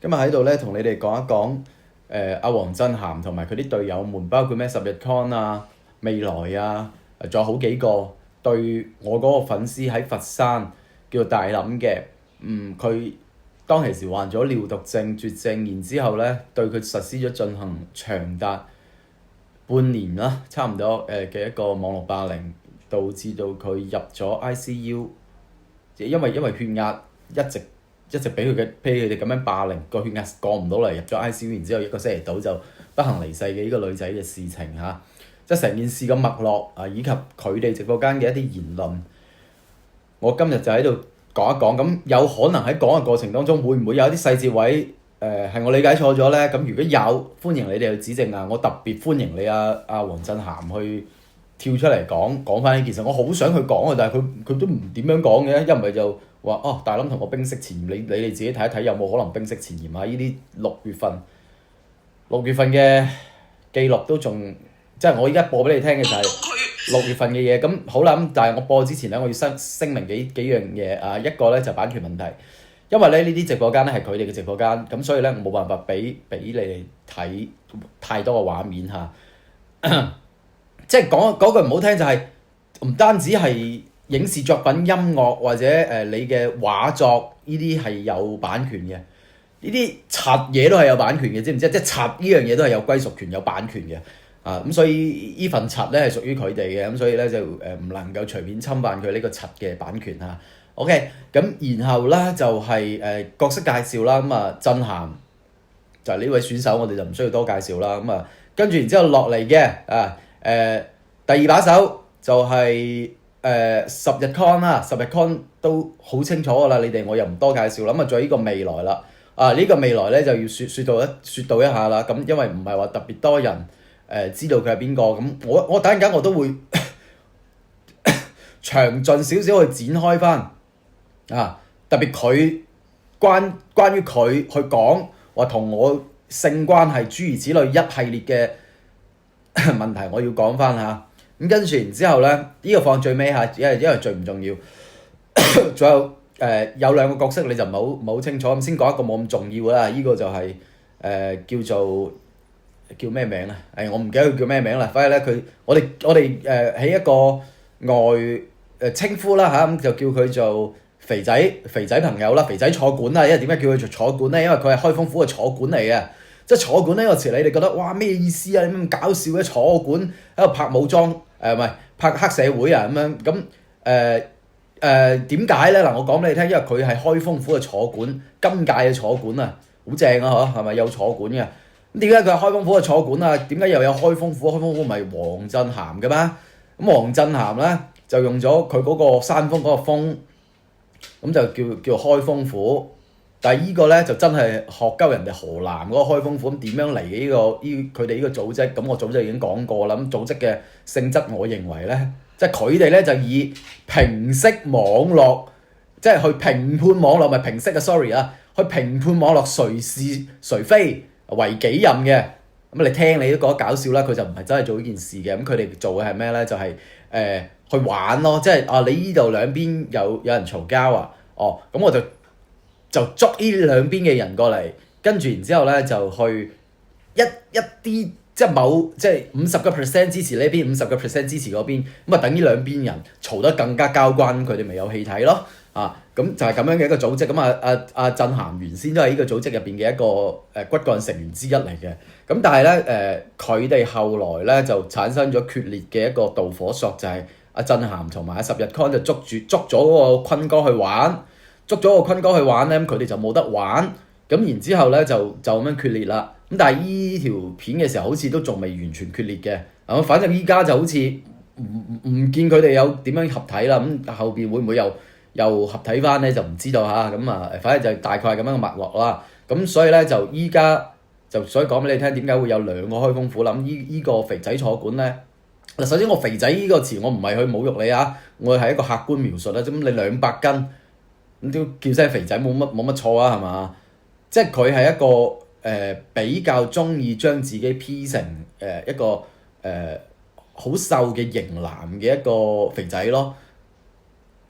今日喺度咧，同你哋講一講阿黃振涵同埋佢啲隊友們，包括咩十日 con 啊、未來啊，仲有好幾個對我嗰個粉絲喺佛山叫做大林嘅，佢當其時患咗尿毒症絕症，然之後咧對佢實施咗進行長達半年啦，差唔多嘅一個網絡霸凌，導致到佢入咗 ICU，因為血壓一直俾佢哋咁樣霸凌，個血壓降唔到嚟，入咗 ICU，然之後一個星期到就不幸離世嘅呢個女仔嘅事情嚇，即係成件事嘅脈絡啊，以及佢哋直播間嘅一啲言論，我今日就喺度講一講。咁有可能喺講嘅過程當中，會唔會有啲細節位係我理解錯咗呢？咁如果有，歡迎你哋去指正啊！我特別歡迎你阿黃振涵去跳出嚟講翻呢件事。我好想去講啊，但係佢都唔點樣講嘅，一唔係就話哦，大林同我冰釋前嫌，你哋自己睇一睇有冇可能冰釋前嫌啊？呢啲6月份嘅記錄都仲，即係我依家播俾你聽嘅就係6月份嘅嘢。咁好啦，咁但係我播之前咧，我要聲明幾樣嘢啊。一個咧就版權問題，因為咧呢啲直播間咧係佢哋嘅直播間，咁所以咧我冇辦法俾你哋睇太多嘅畫面嚇。即係講句唔好聽就係唔單止係影視作品、音樂或者你嘅畫作呢啲係有版權嘅，呢啲柒嘢都係有版權嘅，知唔知？即係柒呢樣嘢都係有歸屬權、有版權嘅啊！咁所以呢份柒咧係屬於佢哋嘅，咁所以咧就唔能夠隨便侵犯佢呢個柒嘅版權嚇。OK， 咁然後咧就係角色介紹啦。咁啊，振涵就係呢位選手，我哋就唔需要多介紹啦。咁啊，跟住然之後落嚟嘅第二把手就係十日 con 啦，十日 con 都好清楚㗎啦，你哋我又唔多介紹啦。咁啊，仲有呢個未來啦，呢個未來咧就要説到一下啦。咁因為唔係話特別多人知道佢係邊個，咁我等陣間我都會詳盡少少去展開翻啊，特別佢關於佢去講話同我性關係諸如此類一系列嘅問題，我要講翻嚇。咁跟住然之後咧，呢個放最尾嚇，因為最唔重要。仲有有兩個角色你就唔係好清楚，咁先講一個冇咁重要啦。呢個就係叫咩名啊？我唔記得佢叫咩名啦。反正咧我哋喺一個外稱呼啦嚇，咁就叫佢做肥仔朋友啦，肥仔坐館啦。因為點解叫佢做坐館咧？因為佢係開封府嘅坐館嚟嘅。即係坐館呢個詞，你哋覺得哇咩意思啊？咁搞笑嘅坐館喺度拍武裝唔係拍黑社會啊咁樣咁點解咧？嗱，我講俾你聽，因為佢係開封府嘅坐館，今屆嘅坐館啊，好正啊嗬，係咪有坐館嘅？咁點解佢係開封府嘅坐館啊？點解又有開封府？開封府唔係黃振涵嘅咩？咁黃振涵咧就用咗佢嗰個山峰嗰個峰，咁就叫開封府。但係依個咧就真係學鳩人哋河南嗰個開封府咁點樣嚟嘅佢哋呢個組織，咁我早就已經講過啦。咁組織嘅性質，我認為咧，即係佢哋咧就以平息網絡，即係去評判網絡，唔係平息啊 sorry 啊，去評判網絡誰是誰非為己任嘅。咁你聽你都覺得搞笑啦，佢就唔係真係做呢件事嘅。咁佢哋做嘅係咩咧？就係去玩咯，即係你呢度兩邊有人嘈交啊，咁我就捉呢兩邊嘅人過嚟，跟住然之後咧就去一啲即係50% 支持呢邊，50% 支持嗰邊，咁啊等呢兩邊人嘈得更加交關，佢哋咪有戲睇咯啊！咁就係咁樣嘅一個組織。咁阿振涵原先都係呢個組織入邊嘅一個骨幹成員之一嚟嘅。咁但係咧佢哋後來咧就產生咗決裂嘅一個導火索，就係阿振涵同埋阿十日 con 就捉咗嗰個坤哥去玩。捉咗個坤哥去玩咧，佢哋就冇得玩，咁然之後咧就咁樣決裂啦。咁但係依條片嘅時候，好似都仲未完全決裂嘅。反正依家就好似唔見佢哋有點樣合體啦。咁後邊會唔會又合體翻咧？就唔知道嚇。咁反正就大概係咁樣嘅脈絡啦。咁所以咧就依家所以講俾你聽，點解會有兩個開封府啦？咁依個肥仔坐館咧，嗱，首先我肥仔呢個詞我唔係去侮辱你啊，我係一個客觀描述啦。咁你200斤。咁都叫聲肥仔冇乜錯啊，係嘛？即係佢係一個比較中意將自己 P 成一個好瘦嘅型男嘅一個肥仔咯。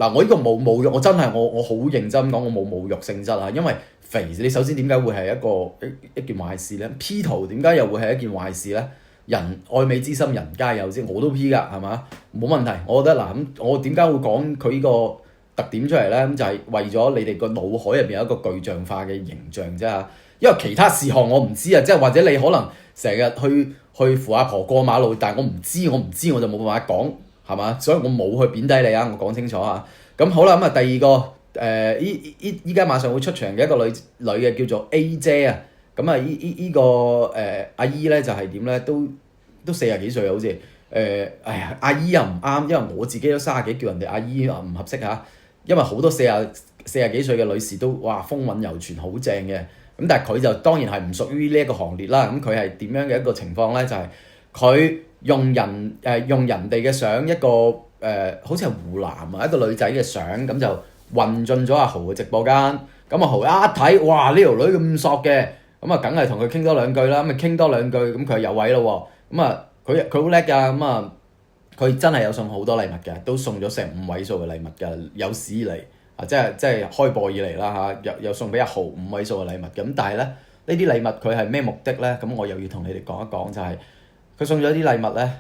嗱，我呢個冇侮辱，我真係我好認真講，我冇侮辱性質啊，因為肥你首先點解會係一件壞事咧？P 圖點解又會係一件壞事咧？人愛美之心人皆有之，我都 P 㗎，係嘛？冇問題，我覺得嗱咁，我點解會講佢呢個特點出嚟咧？咁就係為咗你哋個腦海入邊有一個具象化嘅形象啫嚇。因為其他事項我唔知啊，即係或者你可能成日去扶阿婆過馬路，但係我唔知我就冇辦法講。係嘛？所以我冇去貶低你啊！我講清楚啊！咁好啦，咁啊第二個依家馬上會出場嘅一個女嘅叫做 A 姐啊！咁啊依個阿姨咧就係點咧？都40幾歲好似哎呀阿姨又唔啱，因為我自己都30幾，叫人哋阿姨啊唔合適嚇。因為好多40幾歲嘅女士都哇風韻猶存，好正嘅。咁但係佢就當然係唔屬於呢一個行列啦。咁佢係點樣嘅一個情況咧？就係佢用人哋嘅相，一個好似係湖南啊一個女仔嘅相，咁就混進咗阿豪嘅直播間。咁阿豪一睇，哇呢條女咁索嘅，咁啊梗係同佢傾多兩句啦。咁啊傾多兩句，咁佢有位咯喎。咁啊佢好叻㗎，咁啊佢真係有送好多禮物嘅，都送咗成5位數嘅禮物㗎，有史以嚟啊即係開播以嚟啦嚇，有送俾阿豪5位數嘅禮物。咁但係咧呢啲禮物佢係咩目的咧？咁我又要同你哋講一講，就係佢送咗啲禮物咧，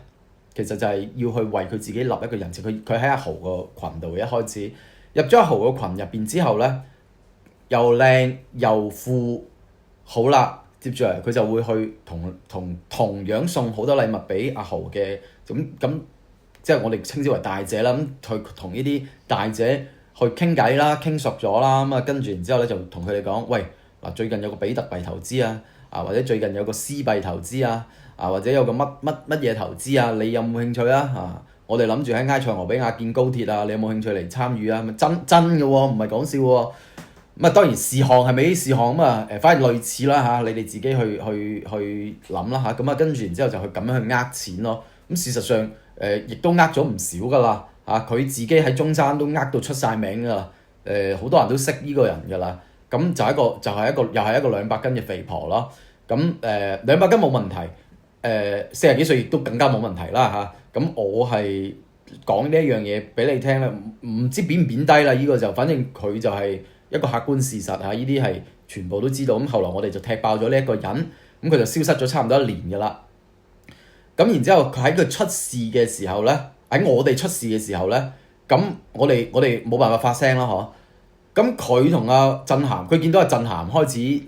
其實就係要去為佢自己立一個人設。佢喺阿豪個群度一開始入咗阿豪個群入邊之後咧，又靚又富，好啦，接住嚟佢就會去同樣送好多禮物俾阿豪嘅咁，即係我哋稱之為大姐啦。咁去同呢啲大姐去傾偈啦，傾熟咗啦，咁啊跟住然之後咧就同佢哋講，喂嗱，最近有個比特幣投資啊，或者最近有個私幣投資啊。或者有個乜嘢投資啊？你有冇興趣啊？我哋諗住喺埃塞俄比亞建高鐵啊！你有冇興趣嚟參與啊？真嘅喎，唔係講笑喎。咁啊當然事項係咪啲事項咁啊？反而類似啦嚇，你哋自己去諗啦嚇。咁啊跟住然之後就去咁樣去呃錢咯。咁事實上亦都呃咗唔少㗎啦嚇。佢自己喺中山都呃到出晒名㗎啦。好多人都識呢個人㗎啦。咁就係一個又係一個200斤嘅肥婆咯。咁200斤冇問題。40幾歲亦都更加冇問題啦嚇。咁我係講呢一樣嘢俾你聽咧，唔知貶唔貶低啦。呢個就反正佢就係一個客觀事實嚇，呢啲係全部都知道。咁後來我哋就踢爆咗呢一個人，咁佢就消失咗差唔多1年㗎啦。咁然之後佢喺佢出事嘅時候咧，喺我哋出事嘅時候咧，咁我哋冇辦法發聲啦嗬。咁佢同阿震涵，佢見到阿震涵開始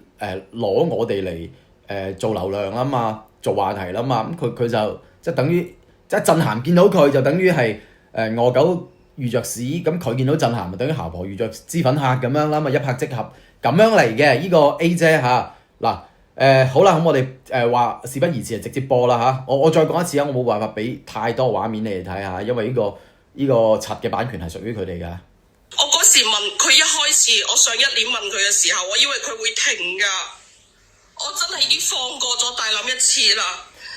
攞我哋嚟做流量啦嘛。做話題啦嘛，咁佢就即係等於即係震涵見到佢就等於係餓狗遇着屎，咁佢見到震涵咪等於姣婆遇着脂粉客咁樣啦，咪一拍即合咁樣嚟嘅呢個 A 姐嚇嗱好啦，咁我哋話事不宜遲，直接播啦嚇。我再講一次啊，我冇辦法俾太多畫面你哋睇下，因為呢個柒嘅版權係屬於佢哋㗎。我嗰時問佢一開始，我上一年問佢嘅時候，我以為佢會停㗎。我真係已經放過咗大林一次啦。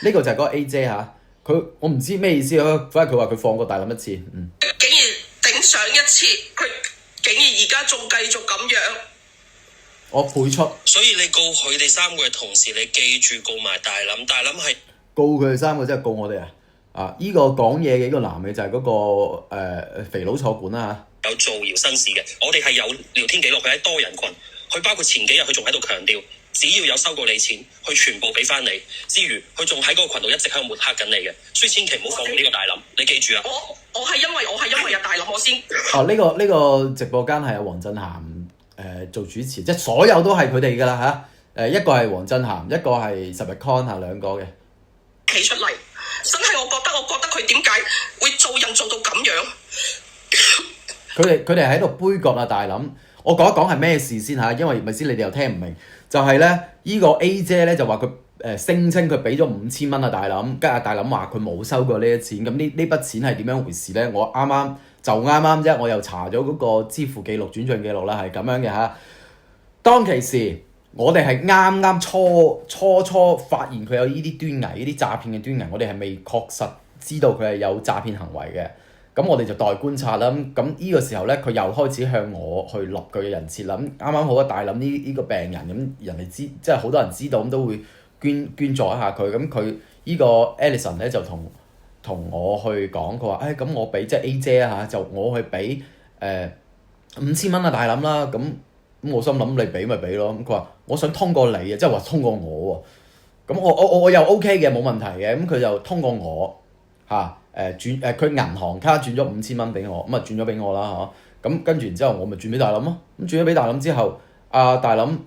呢個就係嗰個 A 姐嚇，我唔知咩意思咯。反正佢話佢放過大林一次，竟然頂上一次，佢竟然而家仲繼續咁樣。我配出。所以你告佢哋3個嘅同時，你記住告埋大林。大林係告佢哋3個，即係告我哋啊！依個講嘢嘅呢個男嘅就係嗰個肥佬坐館啦嚇。有造謠生事嘅，我哋係有聊天記錄，佢喺多人群，佢包括前幾日佢仲喺度強調。只要有收過你錢，佢全部俾翻你。之餘，佢仲喺嗰個群度一直喺度抹黑緊你嘅，所以千祈唔好放過呢個大林。你記住啊！我係因為有大林我先。呢個直播間係有黃振涵做主持，即係所有都係佢哋㗎啦嚇。一個係黃振涵，一個係10日 con 嚇，兩個嘅。企出嚟，真係我覺得佢點解會做人做到咁樣？佢哋喺度杯葛啊大林。我講一講係咩事先嚇，因為咪先你哋又聽唔明。就係咧，依個 A 姐咧就話佢聲稱佢俾咗5000蚊啊大林，跟住大林話佢冇收過呢啲錢。咁呢筆錢係點樣回事咧？我啱啱啫，我又查咗嗰個支付記錄、轉賬記錄啦，係咁樣嘅嚇。當其時，我哋係啱初發現佢有呢啲端倪、呢啲詐騙嘅端倪，我哋係未確實知道佢係有詐騙行為嘅。咁我哋就待觀察啦。咁呢個時候咧，佢又開始向我去立佢嘅人設啦。咁啱啱好啊，大林呢個病人，咁人哋知，即係好多人知道，咁都會捐助一下佢。咁佢呢個 Alison 咧就同我去講，佢話咁我俾即係 A 姐啊嚇，就我去俾5000蚊啊大諗啦，咁我心諗你俾咪俾咯，咁佢話我想通過你啊，即係話通過我喎，咁我又 OK 嘅冇問題嘅，咁佢就通過我轉佢銀行卡轉咗5000蚊俾我，咁啊轉咗俾我啦嚇，咁跟住然之後我咪轉俾大諗咯，咁轉咗俾大諗之後，大諗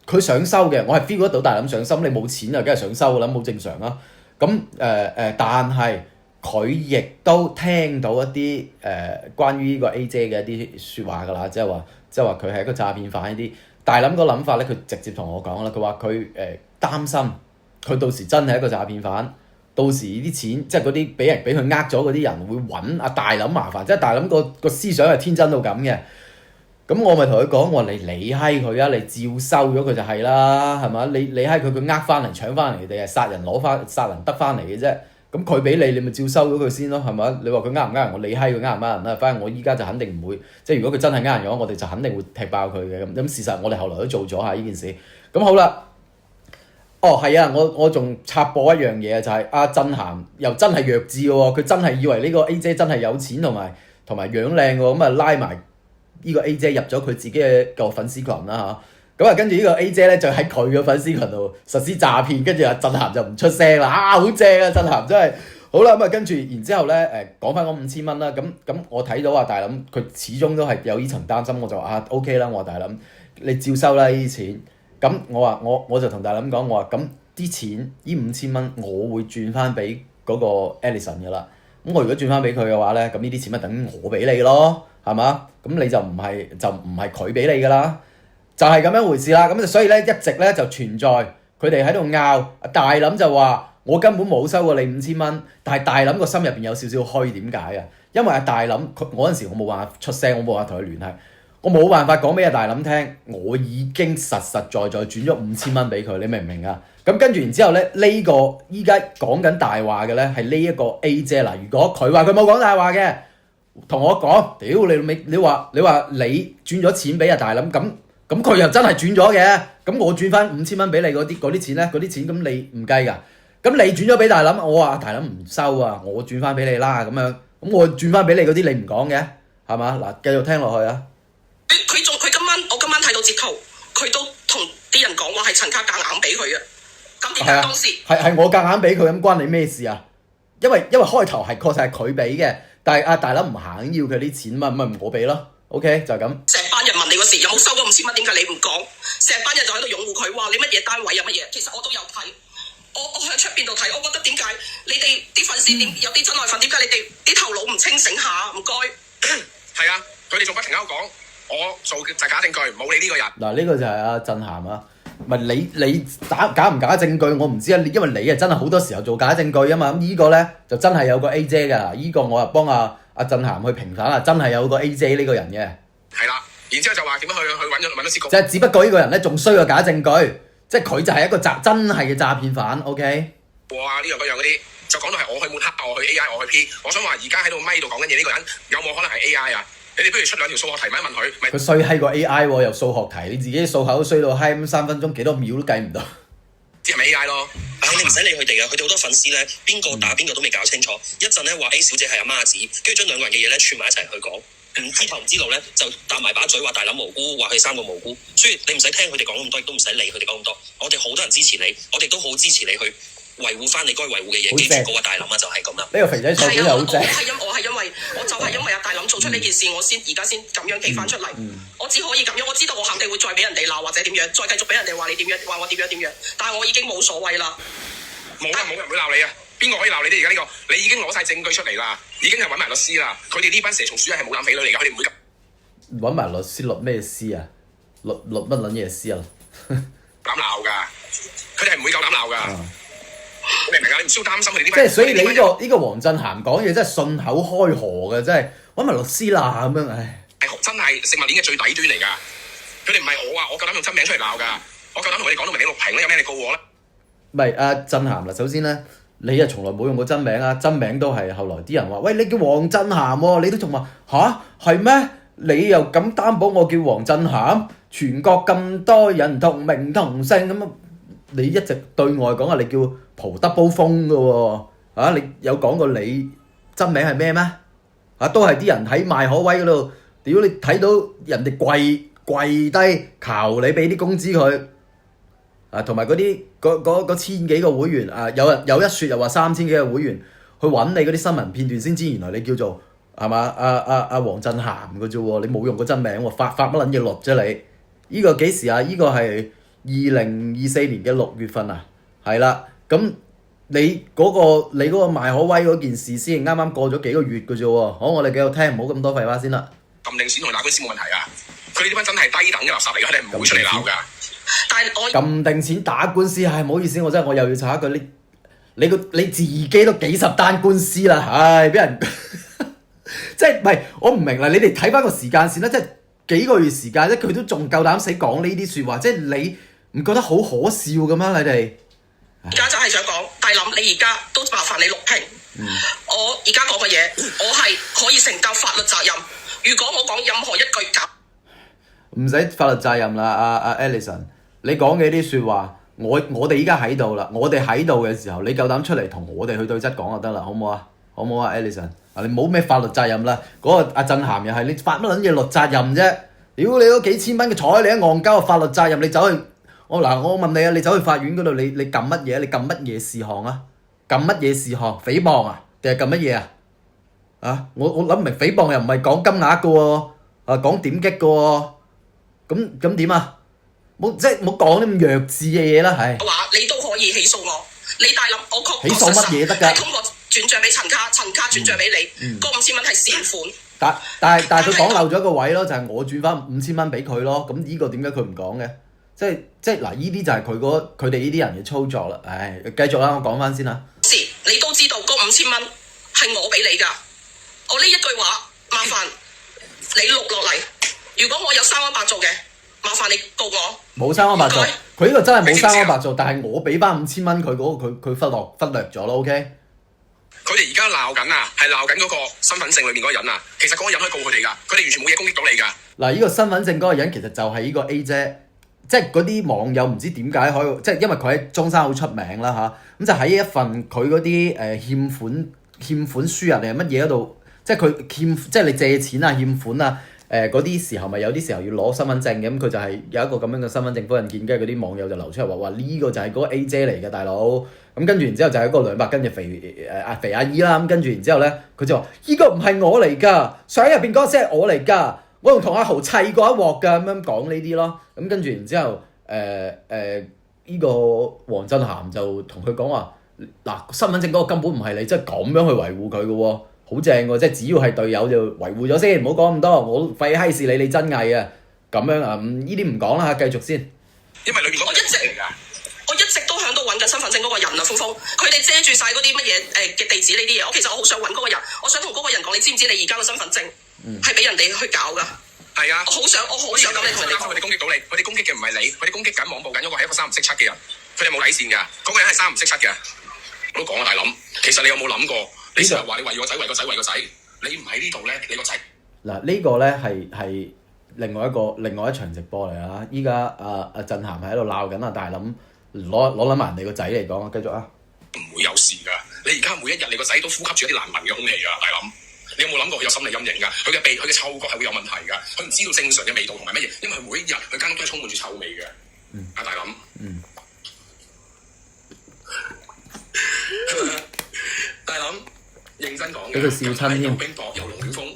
佢想收嘅，我係 feel 得到大諗想收，你冇錢啊，梗係想收噶啦，好正常啦。咁但係佢亦都聽到一啲關於呢個 A 姐嘅一啲説話㗎啦，即係話佢係一個詐騙犯呢啲。大諗個諗法咧，佢直接同我講啦，佢話佢擔心佢到時真係一個詐騙犯，到時呢啲錢即係嗰啲俾佢呃咗嗰啲人會揾阿大諗麻煩，即係大諗個思想係天真到咁嘅。咁我咪同佢講，我話你理閪佢啊，你照收咗佢就係啦，係嘛？你理閪佢翻嚟搶翻嚟定係殺人得翻嚟嘅啫。咁佢俾你咪照收咗佢先咯，係咪？你話佢呃唔呃人，我理閪佢呃唔呃人啦。反正我依家就肯定唔會，即係如果佢真係呃人嘅話，我哋就肯定會踢爆佢嘅。咁事實我哋後來都做咗下呢件事。咁好啦。哦，係啊，我仲插播一樣嘢就係阿振涵又真係弱智喎，佢真係以為呢個 A 姐真係有錢同埋樣靚喎，咁啊拉埋呢個 A 姐入咗佢自己嘅個粉絲群啦嚇，咁啊跟住呢個 A 姐咧就喺佢嘅粉絲群度實施詐騙，跟住阿振涵就唔出聲啦，好正啊振涵真係好啦，咁啊跟住然之後咧講翻嗰5000蚊啦，咁我睇到大諗佢始終都係有呢層擔心，我就話OK 啦，我話大諗你照收啦呢啲錢。咁我就同大諗講，我話咁啲錢呢5000蚊我會轉翻俾嗰個 Ellison 嘅啦。咁我如果轉翻俾佢嘅話咧，咁呢啲錢咪等於我俾你咯，係嘛？咁你就唔係佢俾你噶啦，就係咁樣回事啦。咁所以咧一直咧就存在佢哋喺度拗。大諗就話我根本冇收過你5000蚊，但係大諗個心入邊有少少虛，點解啊？因為大諗嗰陣時我冇辦法出聲，我冇辦法同佢聯繫。我冇辦法講俾阿大諗聽，我已經實實在在轉咗5000蚊俾佢，你明唔明啊？咁跟住然之後咧，呢個依家講緊大話嘅咧係呢一個 A 姐嗱。如果佢話佢冇講大話嘅，同我講，屌你話你轉咗錢俾阿大諗，咁佢又真係轉咗嘅，咁我轉翻5000蚊俾你嗰啲錢咧，嗰啲錢咁你唔計㗎？咁你轉咗俾大諗，我話大諗唔收啊，我轉翻俾你啦咁樣，咁我轉翻俾你嗰啲你唔講嘅，係嘛？嗱，繼續聽落去啊！我今晚睇到截圖，佢都同啲人講話係陳卡夾硬俾佢啊！咁點解當時係我夾硬俾佢，咁關你咩事啊？因為開頭係確實係佢俾嘅，但係阿大粒唔肯要佢啲錢嘛，咪我俾咯。OK 就係咁。成班人問你嗰時有冇收過5000蚊，點解你唔講？成班人就喺度擁護佢，話你乜嘢單位啊乜嘢？其實我都有睇，我喺出邊度睇，我覺得點解你哋啲粉絲有啲真愛粉，點解你哋啲頭腦唔清醒下？唔該。係啊，佢哋仲不停喺度講。我做就係假證據，冇你呢個人。嗱，呢個就係阿振涵啊，唔係你假唔假證據我唔知啊，因為你啊真係好多時候做假證據啊嘛。咁呢個咧就真係有個 A 姐㗎，呢個我啊幫阿振涵去平反啦，真係有個 A 姐呢個人嘅。係啦，然之後就話點樣去揾到司局。即係只不過呢個人咧仲衰過假證據，即係佢就係一個真係嘅詐騙犯。OK。哇！呢樣嗰樣嗰啲就講到係我去抹黑，我去 AI，我去 P。我想話而家喺度咪度講緊嘢呢個人有冇可能係 AI 啊？你哋不如出2條數學題問一問佢。佢衰閪過 AI 喎，又數學題，你自己數口都衰到閪咁，3分鐘幾多秒都計唔到。知係咪 AI 咯？你唔使理佢哋啊，佢哋好多粉絲咧，邊個打邊個都未搞清楚。一陣咧話 A 小姐係阿媽子，跟住將兩個人嘅嘢咧串埋一齊去講，唔知頭唔知路咧就搭埋把嘴話大諗無辜，話佢3個無辜。所以你唔使聽佢哋講咁多，亦都唔使理佢哋講咁多。我哋好多人支持你，我哋都好支持你去維護翻你該維護嘅嘢，記住嗰個大諗啊，就係咁啦。呢個肥仔菜片又好正。我就係因為阿大諗做出呢件事，我而家先咁樣企翻出嚟。我只可以咁樣，我知道我肯定會再俾人哋鬧或者點樣，再繼續俾人哋話你點樣，話我點樣。但係我已經冇所謂啦。冇人會鬧你啊！邊個可以鬧你哋而家呢個？你已經攞晒證據出嚟啦，已經係揾埋律師啦。佢哋呢班蛇蟲鼠係冇膽匪類嚟㗎，佢哋唔會咁。揾埋律師律咩師啊？律乜撚嘢師啊？膽鬧㗎，佢哋係唔會夠膽鬧㗎。你明唔明啊？你唔需要擔心佢哋啲。即係所以你呢個黃振涵講嘢真係信口開河嘅，真係揾埋律師啦咁樣，唉！真係食物鏈嘅最底端嚟㗎。佢哋唔係我啊，我夠膽用真名出嚟鬧㗎。我夠膽同佢哋講到明你錄屏啦，有咩你告我咧？唔係阿振涵啦，首先咧，你啊從來冇用過真名啊，真名都係後來啲人話，喂你叫黃振涵喎，你都仲話吓？係咩？你又咁擔保我叫黃振涵？全國咁多人同名同姓咁啊！你一直對外講你叫蒲德煲風嘅喎，你有講過你真名係咩咩？都係啲人喺麥可威嗰度屌你睇到人哋跪低求你俾啲工資佢，啊同埋嗰千幾個會員啊，有一説又話3000幾個會員去揾你嗰啲新聞片段先知原來你叫做係嘛黃振涵嘅啫喎，你冇用個真名喎，發乜撚嘢律啫你？呢個幾時啊？呢個係2024年嘅6月份啊，係啦，咁。你嗰個麥可威嗰件事先啱啱過咗幾個月嘅啫喎，好，我哋繼續聽，唔好咁多廢話先啦。撳定錢同打官司冇問題啊！佢哋呢班真係低等嘅垃圾嚟嘅，佢哋唔會出嚟鬧㗎。但係我撳定錢打官司係唔好意思，我又要查一句，你自己都幾十單官司啦，唉，俾人即係唔係？我唔明啦，你哋睇翻個時間線啦，即係幾個月時間啫，佢都仲夠膽死講呢啲説話，即係你唔覺得好可笑嘅咩？你哋？而家就係想講，大林你而家都麻煩你錄屏。我而家講嘅嘢，我係可以承擔法律責任。如果我講任何一句假，唔使法律責任啦，阿 Ellison， 你講嘅啲説話，我哋依家喺度啦，我哋喺度嘅時候，你夠膽出嚟同我哋去對質講就得啦，好唔好啊？好唔好啊 Ellison？ 你冇咩法律責任啦，嗰個阿振涵又係你發乜撚嘢律責任啫？屌你嗰幾千蚊嘅彩，你一戇鳩法律責任，你走去。我問你啊，你走去法院嗰度，你撳乜嘢？你撳乜嘢事項啊？撳乜嘢事項？誹謗啊？定係撳乜嘢啊？啊！我諗唔明誹謗又唔係講金額嘅喎，講點擊嘅喎，咁點啊？冇講啲咁弱智嘅嘢啦，係。話你都可以起訴我，你大林我確起訴乜嘢得㗎？係通過轉帳俾陳卡轉帳俾你，嗰5000蚊係善款。但係佢講漏咗一個位咯，就係我轉翻5000蚊俾佢咯。咁呢個點解佢唔講嘅？即係嗱，呢啲就係佢哋呢啲人嘅操作啦。唉，繼續啦，我講翻先啦。你都知道嗰5000蚊係我俾你㗎。我呢一句話，麻煩你錄落嚟。如果我有生安白做嘅，麻煩你告我。冇生安白做，佢呢個真係冇生安白做，但係我俾翻5000蚊佢嗰個，佢忽略咗咯。OK。佢哋而家鬧緊啊，係鬧緊嗰個身份證裏面嗰個人啊。其實嗰個人可以告佢哋㗎，佢哋完全冇嘢攻擊到你㗎。嗱，呢個身份證嗰個人其實就係呢個 A 姐。即係嗰啲網友唔知點解可以，即係因為佢喺中山好出名啦嚇，咁就喺一份佢嗰啲欠款書啊定係乜嘢嗰度，即係佢即係你借錢啊欠款啊嗰啲時候，咪有啲時候要攞身份證嘅，咁佢就係有一個咁樣嘅身份證複印件，跟住嗰啲網友就流出嚟話呢個就係嗰個 A 姐嚟嘅大佬，咁跟住然之後就係一個200斤嘅肥阿姨啦，咁跟住然之後咧佢就話呢個唔係我嚟㗎，相入邊嗰個先係我嚟㗎。我仲同阿豪砌過一鑊㗎，咁樣講呢啲咯，咁跟住然之後，呢個黃振涵就同佢講話，嗱身份證嗰個根本唔係你，即係咁樣去維護佢嘅喎，好正喎，即係只要係隊友就維護咗先，唔好講咁多，我廢閪事理你真偽啊，咁樣啊，呢啲唔講啦嚇，繼續先。因為裏面我一直都喺度揾緊身份證嗰個人啊，峰峰，佢哋遮住晒嗰啲乜嘢嘅地址呢啲嘢，其實我好想揾嗰個人，我想同嗰個人講，你知唔知你而家個身份證係俾人哋去搞㗎？係啊，我好想咁你同人哋講。佢哋攻擊到你，佢哋攻擊嘅唔係你，佢哋攻擊緊網暴緊嗰個係一個3唔識7嘅人，佢哋冇底線㗎，嗰個人係3唔識7嘅。我都講啊，大林，其實你有冇諗過？你成日話你為個仔，為個仔，為個仔，你唔喺呢度咧，你個仔嗱呢個咧係另外一場直播嚟啦。依家阿振涵喺度鬧緊大林，攞埋人哋個仔嚟講啊，繼續啊。唔會有事㗎，你而家每一日你個仔都呼吸住一啲難聞嘅空氣㗎，大林。你有冇諗過佢有心理陰影㗎？佢嘅鼻、佢嘅嗅覺係會有問題㗎。佢唔知道正常嘅味道同埋乜嘢，因為佢每一日佢間屋都係充滿住臭味嘅。阿大林，大林認真講嘅，俾佢笑親添。有冰雹，有龍捲風，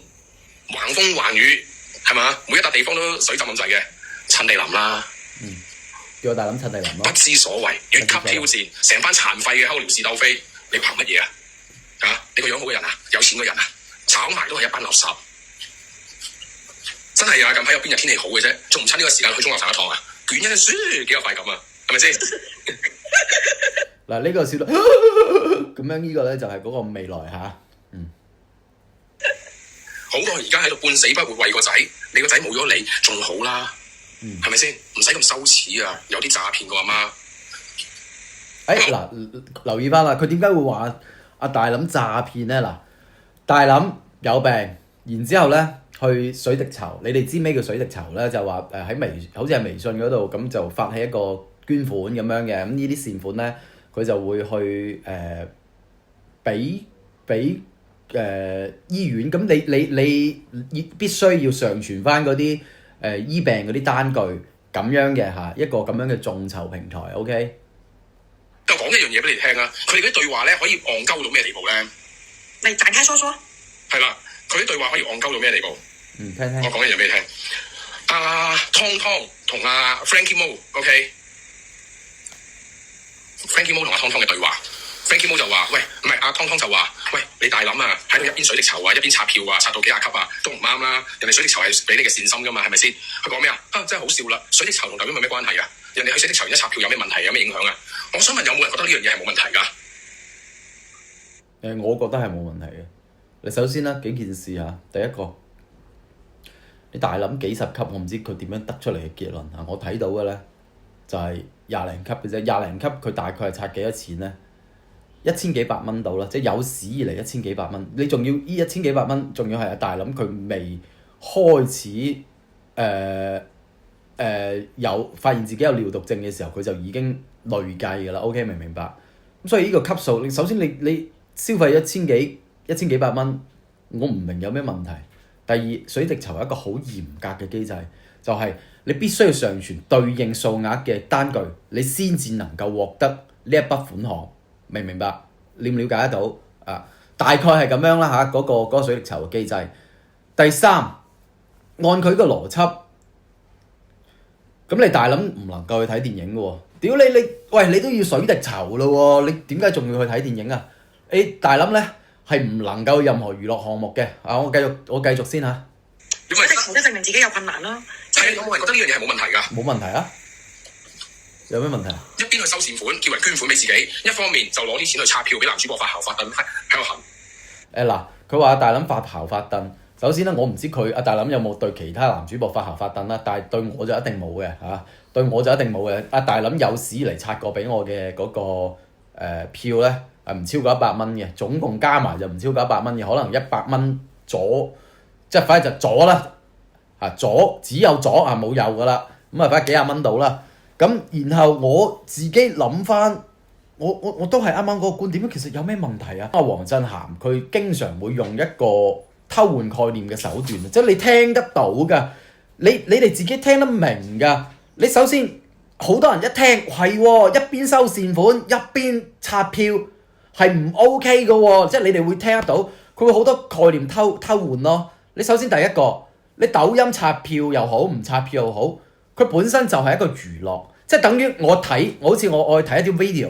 橫風橫雨，係嘛？每一笪地方都水浸咁滯嘅，趁地淋啦。叫我大林趁地淋咯。不知所謂，越級挑戰，成班殘廢嘅喺度撩事鬥非，你憑乜嘢啊？嚇！你個樣好嘅人啊，有錢嘅人啊！炒埋都係一班垃圾，真係啊！近排有邊日天氣好嘅啫，仲唔趁呢個時間去中學行一趟啊？捲一書幾有快感啊？係咪先？嗱呢個笑到咁樣，呢個咧就係嗰個未來嚇，好過而家喺度半死不活為個仔，你個仔冇咗你仲好啦，係咪先？唔使咁羞恥啊！有啲詐騙個阿媽。嗱留意翻啦，佢點解會話阿大林詐騙咧？嗱。大林有病，然之後咧去水滴籌，你哋知咩叫水滴籌咧？就話喺好似係微信嗰度，咁就發起一個捐款咁樣嘅，咁呢啲善款咧，佢就會去俾醫院，咁你必須要上傳翻嗰啲醫病嗰啲單據咁樣嘅嚇，一個咁樣嘅眾籌平台 ，OK？ 就講一樣嘢俾你聽啊！佢哋嗰啲對話咧可以戇鳩到咩地步咧？嚟展開說說。係啦，佢啲對話可以戇鳩到咩地步？聽聽。我講一樣俾你聽。阿湯湯同阿 Frankie Mo，OK？Frankie Mo 同阿湯湯嘅對話。Frankie Mo 就話：喂，唔係阿湯湯就話：喂，你大諗啊，喺度一邊水滴籌啊，一邊刷票啊，刷到幾廿級啊，都唔啱啦！人哋水滴籌係俾你嘅善心噶嘛，係咪先？佢講咩啊？真係好笑啦！水滴籌同代表有咩關係啊？人哋去水滴籌而家刷票有咩問題？有咩影響啊？我想問有冇人覺得呢樣嘢係冇問題㗎？我覺得係冇問題嘅。你首先啦，幾件事嚇，第一個，你大諗幾十級，我唔知佢點樣得出嚟嘅結論嚇。我睇到嘅咧就係廿零級嘅啫，廿零級佢大概係拆幾多錢咧？1000幾百蚊到啦，即係有史以嚟1000幾百蚊。你仲要呢1000幾百蚊，仲要係阿大諗佢未開始有發現自己有尿毒症嘅時候，佢就已經累計㗎啦。OK，明唔明白？咁所以呢個級數，你首先你消費1000幾百蚊，我唔明有咩問題。第二，水滴籌係一個好嚴格嘅機制，就係你必須要上傳對應數額嘅單據，你先至能夠獲得呢一筆款項。明唔明白？了唔了解得到啊？大概係咁樣啦嚇，嗰個水滴籌嘅機制。第三，按佢個邏輯，咁你大諗唔能夠去睇電影嘅喎。屌你喂，你都要水滴籌咯喎，你點解仲要去睇電影啊？你大諗咧係唔能夠任何娛樂項目嘅啊！我繼續先嚇。水滴籌都證明自己有困難啦。係有冇人覺得呢樣嘢係冇問題㗎？冇問題啊？有咩問題啊？一邊去收善款，叫人捐款俾自己，一方面就攞啲錢去刷票俾男主播發姣發燉喺度行。嗱，佢話阿大諗發姣發燉，首先咧我唔知佢阿大諗有冇對其他男主播發姣發燉啦，但係對我就一定冇嘅嚇，對我就一定冇嘅。阿大諗有史以嚟刷過俾我嘅嗰個票咧唔超過100蚊嘅，總共加埋就唔超過100蚊嘅，可能100蚊左，即係反正就左啦嚇，左只有左啊冇右噶啦，咁啊反正幾廿蚊到啦。咁然後我自己諗翻，我都係啱啱嗰個觀點，其實有咩問題啊？阿黃振涵佢經常會用一個偷換概念嘅手段，即係你聽得到㗎，你哋自己聽得明㗎。你首先好多人一聽係喎，一邊收善款一邊刷票係唔 OK 嘅喎，即係你哋會聽得到，佢會好多概念偷換咯。你首先第一個，你抖音刷票又好，唔刷票又好。佢本身就係一個娛樂，即係等於我好似我去睇一啲 video，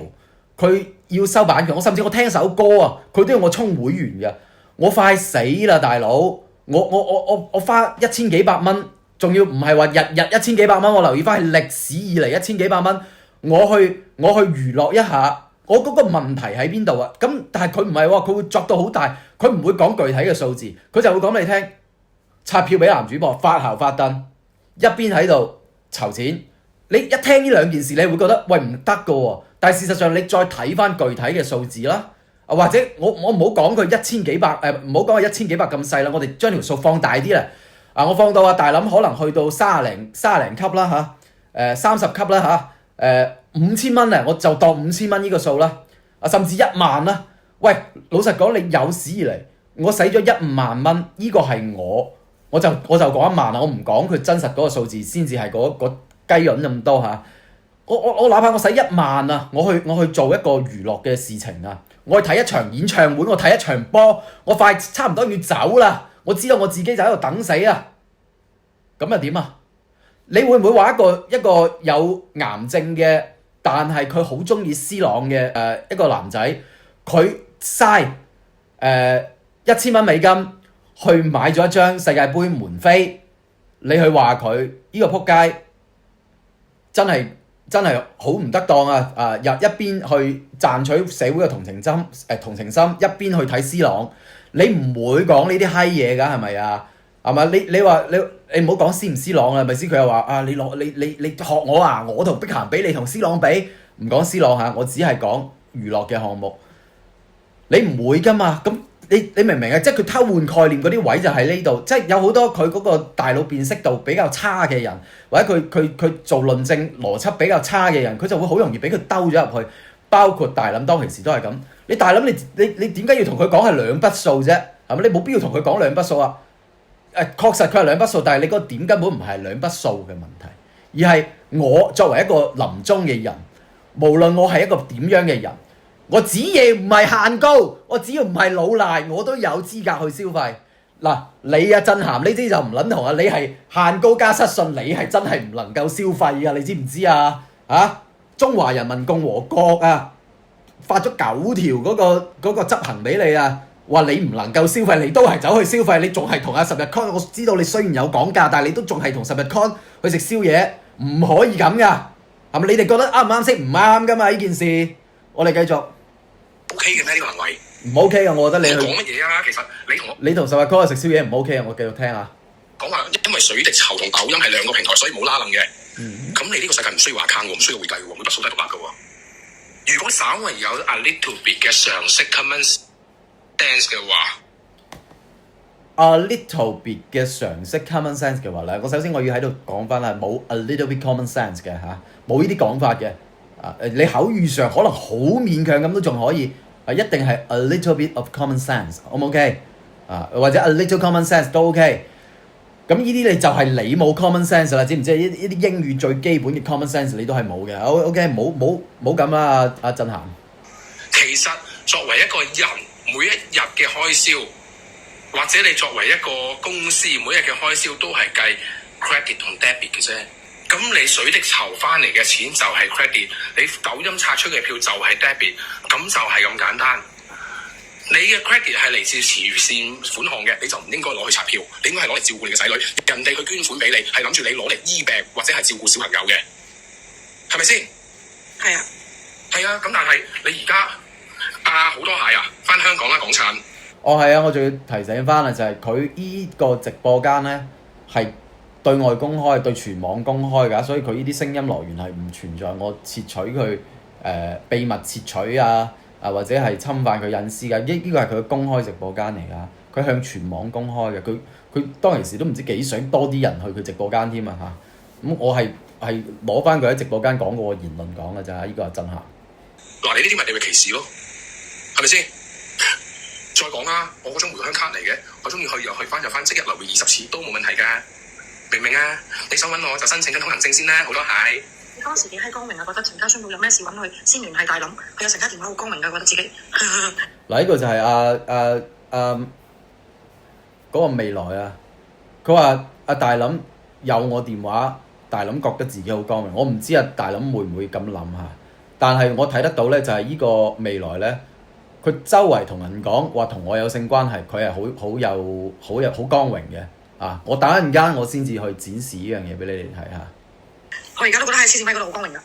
佢要收版權，我甚至我聽首歌啊，佢都要我充會員嘅，我快死啦大佬！我花1000幾百蚊，仲要唔係話日1000幾百蚊，我留意翻係歷史以嚟1000幾百蚊，我去娛樂一下，我嗰個問題喺邊度啊？咁但係佢唔係喎，佢會作到好大，佢唔會講具體嘅數字，佢就會講俾你聽，刷票俾男主播發姣發燉，一邊喺度籌錢，你一聽呢兩件事，你會覺得喂唔得㗎喎。但係事實上你再睇翻具體嘅數字啦，或者我唔好講佢1000幾百唔好講佢1000幾百咁細啦，我哋將條數放大啲啦。我放到大諗可能去到30零級啦嚇，30級啦嚇，5000蚊啊，我就當5000蚊呢個數啦，甚至1萬啦。喂，老實講，你有史以嚟我使咗1萬蚊，呢個係我就講1萬啦，我唔講佢真實嗰個數字，先至係嗰雞潤咁多嚇。我哪怕我使1萬啊，我去做一個娛樂嘅事情啊，我去睇一場演唱會，我睇一場波，我快差唔多要走啦，我知道我自己就喺度等死啊，咁又點啊？你會唔會話一個有癌症嘅，但係佢好中意 C 朗嘅一個男仔，佢嘥1000蚊美金去買咗一張世界盃門飛，你去話佢呢個撲街真係好唔得當啊！一邊去賺取社會嘅同情心，一邊去睇 C 朗，你唔會講呢啲閪嘢㗎，係咪啊？係咪？你話你唔好講 C 唔 C 朗啊，咪先佢又話你學我啊，我同碧咸比，你同 C 朗比，唔講 C 朗嚇，我只係講娛樂嘅項目，你唔會㗎嘛？咁你明唔明啊？即係佢偷換概念嗰啲位就喺呢度，即係有好多佢嗰個大腦辨識度比較差嘅人，或者佢做論證邏輯比較差嘅人，佢就會好容易俾佢兜咗入去。包括大諗當其時都係咁，你大諗你點解要同佢講係兩筆數啫？係咪？你冇必要同佢講兩筆數啊！確實佢係兩筆數，但係你嗰個點根本唔係兩筆數嘅問題，而係我作為一個臨終嘅人，無論我係一個點樣嘅人，我只要唔係限高，我只要唔係老賴，我都有資格去消費。嗱，你啊震撼呢啲就唔撚同啊！你係限高加失信，你係真係唔能夠消費㗎，你知唔知啊？中華人民共和國啊，發咗9條嗰個執行俾你啊！話你唔能夠消費，你都係走去消費，你仲係同阿十日 con， 我知道你雖然有講價，但係你都仲係同十日 con 去食宵夜，唔可以咁噶，係咪？你哋覺得啱唔啱先？唔啱噶嘛呢件事，我哋繼續。OK 嘅咩呢個行為？唔 OK 噶，我覺得你去講乜嘢啊？其實你同十日 con 去食宵夜唔 OK 啊！我繼續聽下。講話因為水滴籌同抖音係兩個平台，所以冇拉楞嘅。咁你呢個世界唔需要 account 喎，唔需要會計喎，每筆數都係獨立嘅喎。如果稍為有 a little bit 嘅常識 common sense 嘅話 ，a little bit 嘅常識 common sense 嘅話咧，我首先我要喺度講翻啦，冇 a little bit common sense 嘅嚇，冇呢啲講法嘅。你口語上可能好勉強咁都仲可以，一定係 a little bit of common sense，O 唔 OK？或者 a little common sense 都 OK。咁呢啲你就係你冇 common sense 啦，知唔知？呢啲英語最基本嘅 common sense 你都係冇嘅。OK，冇咁啦，阿振涵。其實作為一個人，每一日嘅開銷，或者你作為一個公司每一日嘅開銷都係計 credit 同 debit 嘅啫。咁你水滴籌翻嚟嘅錢就係 credit， 你抖音刷出嘅票就係 debit， 咁就係咁簡單。你嘅 credit 係嚟自慈善款項嘅，你就唔應該攞去刷票，你應該係攞嚟照顧你嘅仔女。人哋去捐款俾你，係諗住你攞嚟醫病或者係照顧小朋友嘅，係咪先？係啊，係啊。咁但係你而家好多蟹啊，翻香港啦，港產。係啊，我仲要提醒翻啊，就係佢依個直播間咧係對外公開、對全網公開㗎，所以佢呢啲聲音來源係唔存在我竊取佢秘密竊取或者係侵犯佢隱私㗎，呢個係佢嘅公開直播間嚟㗎，佢向全網公開嘅，佢當其時都唔知幾想多啲人去佢直播間添啊嚇，咁我係攞翻佢喺直播間講過嘅言論講㗎咋，呢個係震撼。嗱，你呢啲咪地域歧視咯，係咪先？再講啦，我嗰張回鄉卡嚟嘅，我中意去又去翻即日來回20次都冇問題㗎，明唔明啊？你想揾我就申請緊通行證先啦，好多蟹。你當時幾閪光明啊？覺得陳家宣佈有咩事揾佢先聯繫大林，佢有成家電話好光明㗎，覺得自己。嗱，呢個就係嗰個未來啊！佢話阿大林有我電話，大林覺得自己好光明。我唔知大林會唔會咁諗嚇，但係我睇得到咧，就係呢個未來咧，佢周圍同人講話同我有性關係，佢係好光榮嘅啊！我等陣間我先至去展示呢樣嘢俾你哋睇下。我而家都覺得喺黐線咪嗰度好光明㗎。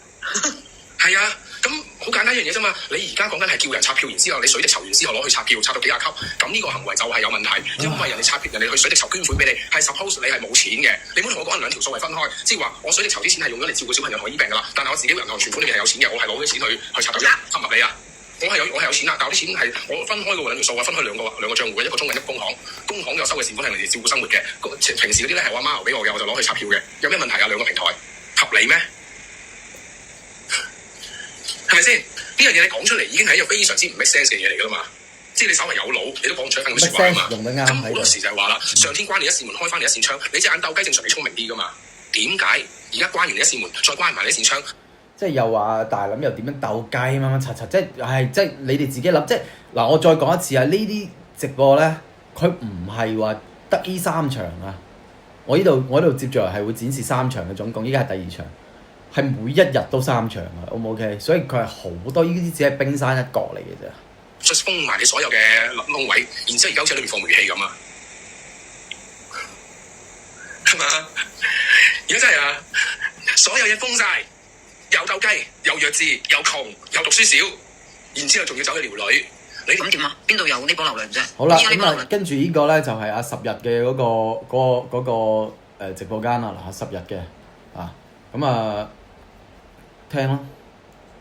係啊，咁好簡單一樣嘢啫嘛。你而家講緊係叫人刷票，然之後你水滴籌完之後攞去刷票，刷到幾廿級，咁呢個行為就係有問題。因為人哋刷票，人哋去水滴籌捐款俾你，係 suppose 你係冇錢嘅。你唔好同我講兩條數係分開，即係話我水滴籌啲錢係用咗嚟照顧小朋友同醫病㗎啦。但係我自己銀行存款裏面係有錢嘅，我係攞啲錢去刷抖音，合唔合理啊？我係有錢啦，但係啲錢係我分開嘅喎，兩條數啊，分開兩個帳戶嘅，一個中銀一個工行，工行有收嘅善款係嚟自照顧生活嘅，平時嗰啲咧係我阿媽留俾我嘅，我就攞去刷票嘅，有咩問題啊？兩個平台合理咩？係咪先？呢樣嘢你講出嚟已經係一個非常之唔 make sense 嘅嘢嚟㗎啦嘛！即係你稍為有腦，你都講唔出一份咁嘅説話啊嘛！咁好多時就係話啦，上天關你一扇門，開翻你一扇窗，你隻眼鬥雞正常，你聰明啲㗎嘛？點解而家關完你一扇門，再關埋你一扇窗？即係又話大林又點樣鬥雞乜乜柒柒，即係你哋自己諗，即係嗱，我再講一次啊！呢啲直播咧，佢唔係話得呢3場啊！我呢度接住嚟係會展示3場嘅，總共依家係第2場，係每一日都3場啊 ，O 唔 OK？所以佢係好多呢啲只係冰山一角嚟嘅啫。再封埋你所有嘅窿位，然之後而家好似喺裏面放煤氣咁啊，係嘛？而家真係啊，所有嘢封晒。又鬥雞，又弱智，又窮，又讀書少，然之後仲要走去撩女，你咁點啊？邊度有呢波流量啫？好啦，咁啊，跟住呢個咧就係10日嘅嗰個直播間啦，嗱10日嘅咁啊聽咯。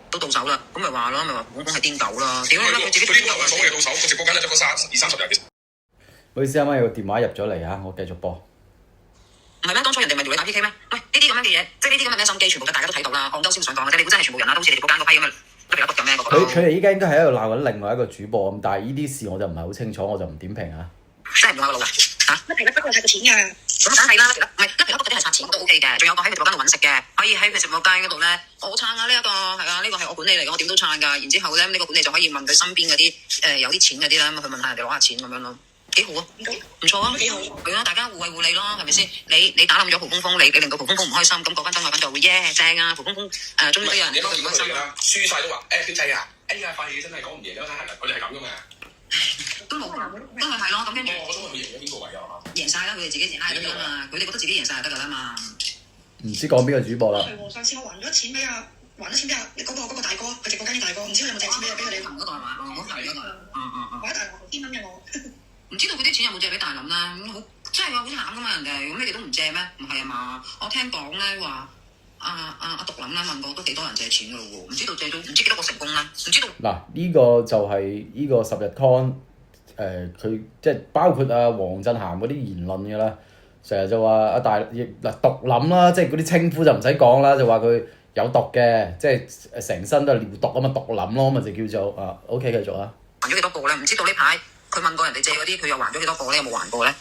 都到手啦，咁咪話咯，咪話本港係癲狗啦，屌你啦，佢自己呢個所謂到手，個直播間得個20-30日嘅。唔好意思，啱啱有個電話入咗嚟啊，我繼續播。唔係咩？當初人哋咪撩你打 PK 咩？喂，呢啲咁樣嘅嘢，即係呢啲咁嘅咩心機，全部大家都睇到啦。廣州先上講啦，你估真係全部人啦，都好似你直播間嗰批咁嘅有毒嘅咩？佢哋依家應該係喺度鬧緊另外一個主播咁，但係呢啲事我就唔係好清楚，我就唔點評啊。真係唔用下個腦㗎嚇！乜皮粒不過係個錢㗎，咁梗係啦，皮粒唔係一皮粒嗰啲係拆錢都 OK 嘅，仲有個喺佢直播間度揾食嘅，可以喺佢直播間嗰度咧，我撐啊呢一個係啊，呢個係我管理嚟嘅，我點都撐㗎。然之後咧，呢個管理就可以問佢身邊嗰啲有啲錢嗰啲咧，咁去問下人哋攞下錢咁樣咯，幾好啊，唔錯啊，幾好係啊，大家互惠互利咯，係咪先？你打冧咗蒲公風，你令到蒲公風唔開心，咁嗰間真愛粉就會耶正啊！蒲公風終於有人你當然開心啦，輸晒都話血制啊！哎呀，塊戲真係講唔贏啦，佢哋係咁噶嘛。都冇，都係咯，咁跟住我想問佢贏咗邊個位啊？贏晒啦，佢哋自己贏晒得㗎嘛，佢哋覺得自己贏晒就得㗎啦嘛。唔知講邊個主播啦？係喎，上次我還咗錢俾嗰個大哥，佢直播間啲大哥，唔知佢有冇借錢俾佢哋？嗰個係嘛？我係嗰個。或者大陸天蚊嘅我。唔知道佢啲錢有冇借俾大林啦？咁好，真係好慘噶嘛人哋，咁你哋都唔借咩？唔係啊嘛？我聽講咧話，阿獨林咧問過都幾多人借錢噶咯喎，唔知道借到唔知幾多個成功啦，唔知道。嗱，呢個就係呢個10日 con，佢即係包括黃振涵嗰啲言論嘅啦，成日就話獨林啦，即係嗰啲稱呼就唔使講啦，就話佢有毒嘅，即係成身都係尿毒啊嘛，獨林咯，咪就叫做OK 繼續啊。還咗幾多個咧？唔知道呢排。佢問過人哋借嗰啲，佢又還咗幾多個咧？有冇還過咧？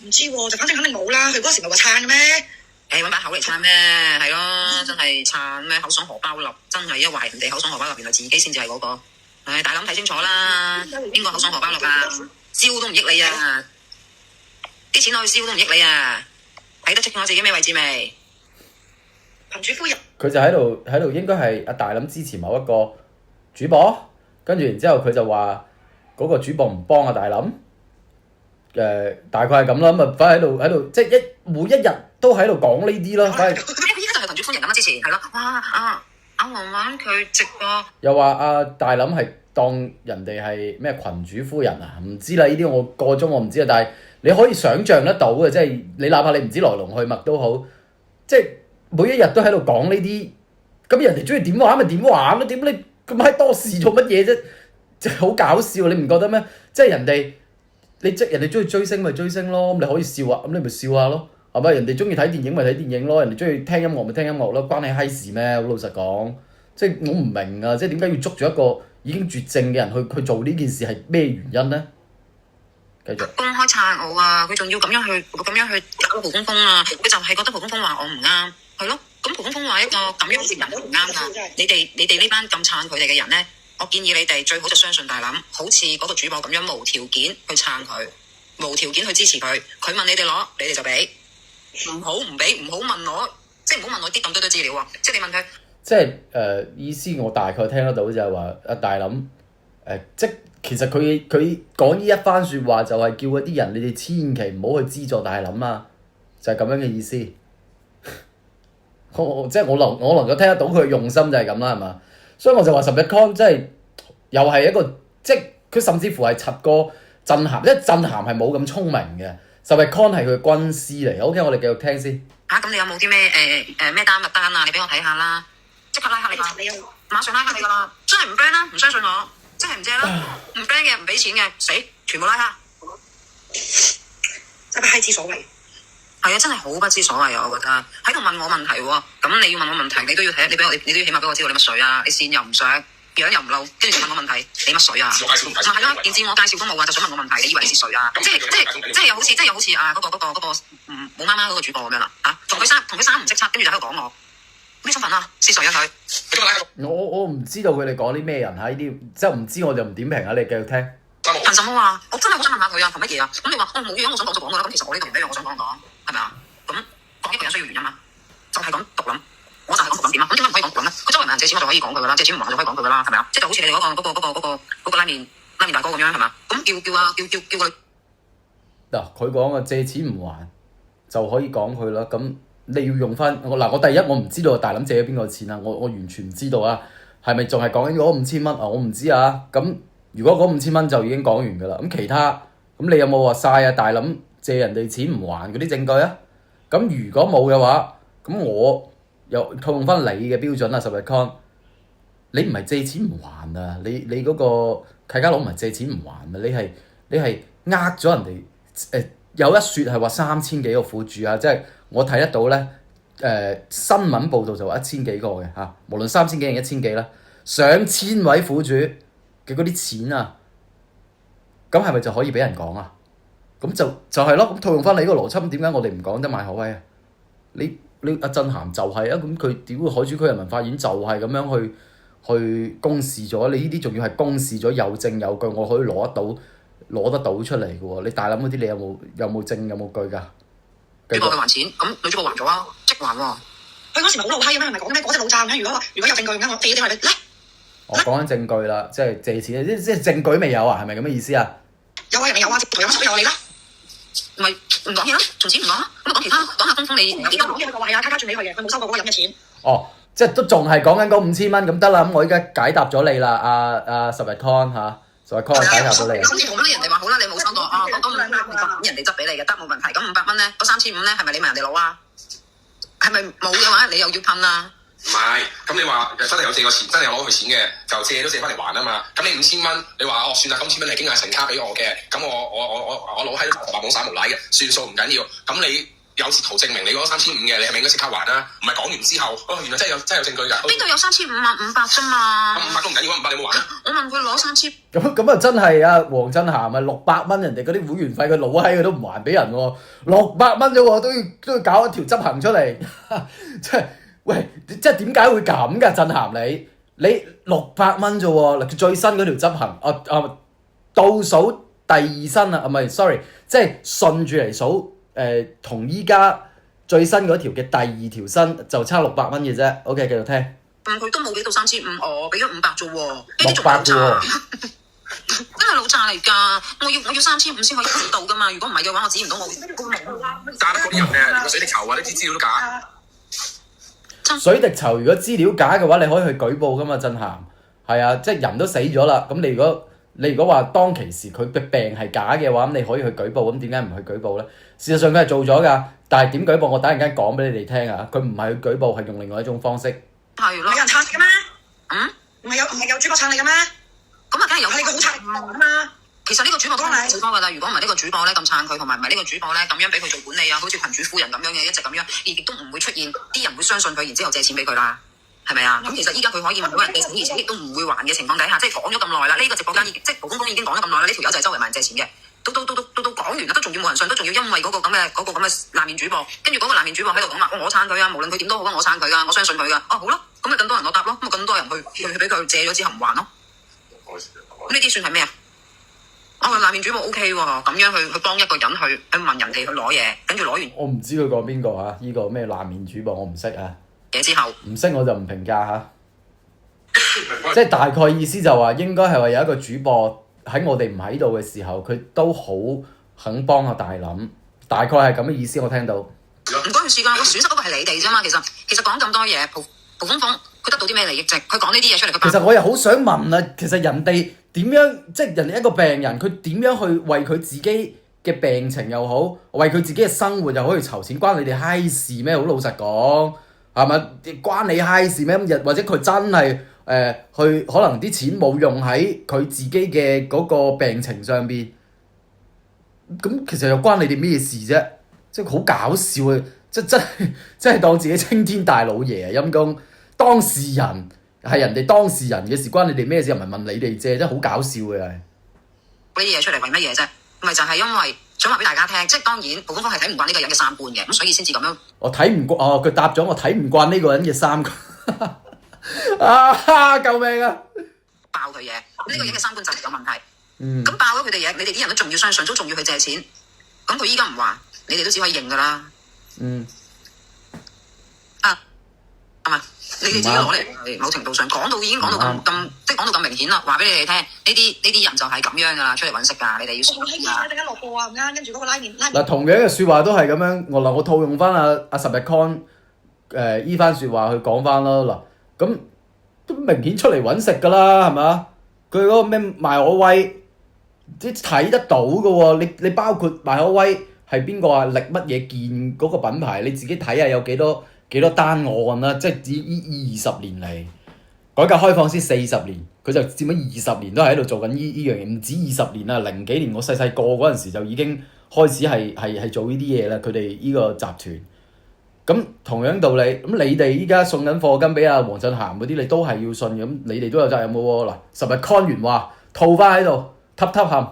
唔知喎，就反正肯定冇啦。佢嗰時咪話撐嘅咩？揾把口嚟撐咩？係咯，真係撐咩？口爽荷包立，真係一話人哋口爽荷包立，原來自己先至係嗰個。大諗睇清楚啦，邊個口爽荷包立啊？燒都唔益你啊！啲錢攞去燒都唔益你啊！睇得清我自己咩位置未？貧主夫人。佢就喺度，應該係阿大諗支持某一個主播，跟住然之後佢就話。嗰個主播唔幫大林，大概係咁啦，咁啊，反正喺度，即係每一日都喺度講呢啲咯，反正。佢依家就係群主歡迎咁啦，之前係咯，哇阿黃婉佢直播。又話大林係當人哋係咩群主夫人啊？唔知啦，呢啲我個中我唔知啊，但係你可以想像得到嘅，即係你哪怕你唔知來龍去脈都好，即係每一日都喺度講呢啲，咁人哋中意點玩咪點玩咯，點你咁閪多事做乜嘢啫？好搞笑，你唔覺得咩？即係人哋中意追星咪追星咯，咁你可以笑啊，咁你咪笑下咯，係咪？人哋中意睇電影咪睇電影咯，人哋中意聽音樂咪聽音樂咯，關你閪事咩？好老實講，即係我唔明啊，即係點解要捉住一個已經絕症嘅人去做呢件事係咩原因咧？繼續公開撐我啊！佢仲要咁樣去搞蒲公風啊！佢就係覺得蒲公風話我唔啱，係咯？咁蒲公風話一個咁樣嘅人都唔啱㗎。你哋呢班咁撐佢哋嘅人咧？我建議你哋最好就相信大林，好似嗰個主播咁樣無條件去撐佢，無條件去支持佢。佢問你哋攞，你哋就俾，唔好唔俾，唔好問我，即係唔好問我啲咁多資料啊！即係你問佢，即係意思我大概聽得到就係話阿大林即其實佢講呢一番説話就係叫嗰啲人你哋千祈唔好去資助大林啊，就係咁樣嘅意思。即係我能夠聽得到佢嘅用心就係咁啦，係嘛？所以我就話10日 con 真係又係一個，即係佢甚至乎係柒過震撼，因為震撼係冇咁聰明嘅。10日 con 係佢嘅軍師嚟。OK，我哋繼續聽先。咁你有冇啲咩咩單物單啊？你俾我睇下啦，即刻拉黑你㗎，馬上拉黑你㗎啦！真係唔 friend 啦，唔相信我，真係唔借啦，唔 friend 嘅唔俾錢嘅死，全部拉黑。真係不知所謂。係啊，真係好不知所謂啊！我覺得喺度問我問題喎，咁你要問我問題，你都要睇，你都要起碼俾我知道你乜水啊！你線又唔上，樣又唔露，跟住就問我問題，你乜水啊？唔係咯，連自我介紹都冇啊，就想問我問題，你以為你是誰啊？即係又好似嗰個冇媽媽嗰個主播咁樣啦嚇，同佢生唔識七，跟住就喺度講我咩身份啊？是誰啊佢？我唔知道佢哋講啲咩人喺呢啲，即係唔知我就唔點評啊！你繼續聽。憑什麼啊？我真係好想問下佢啊，憑乜嘢啊？咁你話我冇嘢，我想講就講㗎啦。咁其實我呢度唔一樣，我想講，係咪啊？咁講一個人需要原因嘛，就係講獨諗，我就係講獨諗點啊？咁點解唔可以講獨諗咧？佢周圍問人借錢，我就可以講佢㗎啦，借錢唔還我就可以講佢㗎啦，係咪啊？即係就好似你哋嗰個拉麵大哥咁樣係嘛？咁叫佢嗱，佢講嘅借錢唔還就可以講佢啦。咁你要用翻我第一我唔知道大林借咗邊個錢啊？我完全唔知道啊！係咪仲係講緊嗰5000蚊啊？我唔知啊。咁如果嗰5000蚊就已經講完㗎啦，咁其他咁你有冇話晒啊大林借人哋錢唔還嗰啲證據啊？咁如果冇嘅話，咁我又套用翻你嘅標準啦，10日 con，你唔係借錢唔還啊？你嗰個契家佬唔係借錢唔還啊？你係呃咗人哋有一説係話3000幾個苦主啊，即係我睇得到咧新聞報道就話1000幾個嘅嚇，無論3000幾定1000幾啦。上千位苦主嘅嗰啲錢啊，咁係咪就可以俾人講啊？咁就係咯，咁套用翻你呢個邏輯，咁點解我哋唔講得馬可威啊？你阿震涵就係啊，咁佢屌海珠區人民法院就係咁樣去公示咗，你呢啲仲要係公示咗有證有據，我可以攞得到出嚟嘅喎。你大諗嗰啲，你有冇證有冇據㗎？主播去還錢，咁女主播還咗啊，即還喎。佢嗰時咪好老閪嘅咩？係咪講咩嗰隻老債咁？如果有證據咁，我借啲係你咧。我講緊證據啦，即係借錢，即係證據未有啊？係咪咁嘅意思啊？有啊，人哋有啊，同有乜都有你啦。咪唔講嘢啦，從此唔講啦。咁講其他，講下東風你幾多講嘢？佢就話係啊，卡轉俾佢嘅，佢冇收過嗰個人嘅錢。哦，即係都仲係講緊嗰5000蚊咁得啦。咁我而家解答咗你啦，阿十日 con 嚇，十日 con 解答咗你。咁人哋話好啦，你冇收過啊，咁人哋執俾你嘅，得冇問題。咁500蚊咧，嗰3500咧，係咪你問人哋攞啊？係咪冇嘅話，你又要噴啊？唔係，咁你話真係有借過錢，真係有攞佢錢嘅，就借都借翻嚟還啊嘛。咁你5000蚊，你話算啦，咁5000蚊係經亞誠卡俾我嘅，咁我老閪都白網散無賴嘅，算數唔緊要。咁你有截圖證明你嗰3500嘅，你係咪應該即刻還啊？唔係講完之後，原來真係有證據㗎。邊度有3500啊？500啫嘛。咁500都唔緊要，500你冇還啊？我問佢攞3000。咁啊真係啊，黃振涵啊600蚊人哋嗰啲會員費，佢老閪佢都唔還俾人喎，600蚊啫喎，都要搞一條執行出嚟，即係喂，即係點解會咁㗎？振涵你600蚊啫喎，最新嗰條執行倒數第2新啊，唔係 sorry， 即係順住嚟數同依家最新嗰條嘅第2條新就差600蚊嘅啫。OK， 繼續聽。佢都冇俾到3500，我俾咗500啫喎，呢啲仲老債，真係老債嚟㗎。我要3500先可以指到㗎嘛，如果唔係嘅話，我指唔到我。假得嗰啲人咧，個水滴籌啊，呢啲資料都假。水滴籌如果資料假嘅話，你可以去舉報㗎嘛，震撼。係啊，即係人都死咗啦，咁你如果話當其時佢嘅病係假嘅話，咁你可以去舉報，咁點解唔去舉報咧？事實上佢係做咗㗎，但係點舉報？我等陣間講俾你哋聽啊！佢唔係去舉報，係用另外一種方式。係咯。有人撐你嘅咩？唔係有主播撐你嘅咩？咁啊，梗係有。係你個好撐啊嘛！其實呢個主播都係好多㗎啦。如果唔係呢個主播咧咁撐佢，同埋唔係呢個主播咧咁樣俾佢做管理啊，好似群主夫人咁樣嘅，一直咁樣，亦都唔會出現啲人會相信佢，然之後借錢俾佢啦。係咪啊？咁其實依家佢可以問到人借錢，而且亦都唔會還嘅情況底下，即係講咗咁耐啦。呢個直播間即係蒲公公已經講咗咁耐啦。呢條友就係周圍問人借錢嘅，到講完啦，都仲要冇人信，都仲要因為嗰個咁嘅爛面主播，跟住嗰個爛面主播喺度講話，我撐佢啊，無論佢點都好啊，我撐佢啊，我相信佢噶。哦，好啦，咁咪更多人落答咯，咁咪更多人去俾佢借咗之後唔還咯。咁呢啲算係咩啊？爛面主播 OK 喎，咁樣去幫一個人去問人哋去攞嘢，跟住攞完。我唔知佢講邊個啊？呢個咩爛面主播我唔識啊。之後唔識我就唔評價嚇，即係大概意思就話應該係話有一個主播喺我哋唔喺度嘅時候，佢都好肯幫阿大林，大概係咁嘅意思。我聽到唔關佢事㗎，個損失嗰個係你哋啫嘛。其實講咁多嘢，蒲公公佢得到啲咩利益啫？佢講呢啲嘢出嚟，其實我又好想問啊，其實人哋點樣，即係人哋一個病人，佢點樣去為佢自己嘅病情又好，為佢自己嘅生活又好去籌錢，關你哋閪事咩？好老實講。係咪關你閪事咩？或者佢真係去可能啲錢冇用喺佢自己嘅嗰個病情上邊，咁其實又關你哋咩事啫？即係好搞笑啊！真係當自己青天大老爺啊！陰公當事人係人哋當事人嘅事，關你哋咩事？又唔係問你哋啫，真係好搞笑嘅係。呢啲嘢出嚟為乜嘢啫？咪就係因為想話俾大家聽，即係當然，蒲公公係睇唔慣呢個人嘅三觀嘅，咁所以先至咁樣。我睇唔慣佢答咗我睇唔慣呢個人嘅三觀啊！救命啊！爆佢嘢，呢個人嘅三觀就係有問題。咁爆咗佢哋嘢，你哋啲人都仲要相信，都仲要去借錢。咁佢依家唔還，你哋都只可以認㗎啦。係嘛？你哋自己攞嚟，某程度上講到已經講到咁，即係講到咁明顯啦。話俾你哋聽，呢啲人就係咁樣㗎啦，出嚟揾食㗎。你哋要小心啊！陣間落貨啊，唔啱，跟住嗰個拉麵。嗱，同樣嘅説話都係咁樣。我套用翻阿十日 con 依番説話去講翻咯。嗱，咁都明顯出嚟揾食㗎啦，係嘛？佢嗰個咩賣可威，啲睇得到㗎喎。你包括賣可威係邊個啊？力乜嘢健嗰個品牌，你自己睇下有幾多單案啦，即係依20年嚟，改革開放先40年，佢就佔咗20年都係喺度做緊依樣嘢，唔止20年啦，0幾年我細個嗰陣時就已經開始係做呢啲嘢啦，佢哋依個集團，咁同樣道理，咁你哋依家送緊課金俾阿黃振涵嗰啲，你都係要信，咁你哋都有責任嘅喎。嗱，10日 con 完話套翻喺度，揼冚，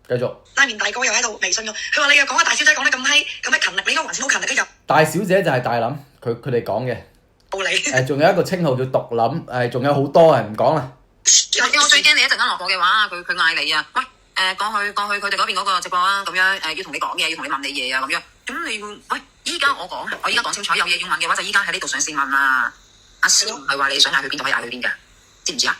繼續。大面大哥又喺度微信咗，佢話你又講阿大小姐講得咁勤力，你應該還錢好勤力嘅入。大小姐就係大林，佢哋講嘅。道理。仲有一個稱號叫獨林，仲有好多唔講啦。我最驚你一陣間落課嘅話，佢嗌你啊，喂，過去佢哋嗰邊嗰個直播啊，咁樣要同你講嘢，要同你問你嘢啊，咁樣。咁你會喂，依家我依家講清楚，有嘢要問嘅話，就依家喺呢度上線問啊。阿師唔係話你想嗌去邊就可以嗌去邊㗎，知唔知啊？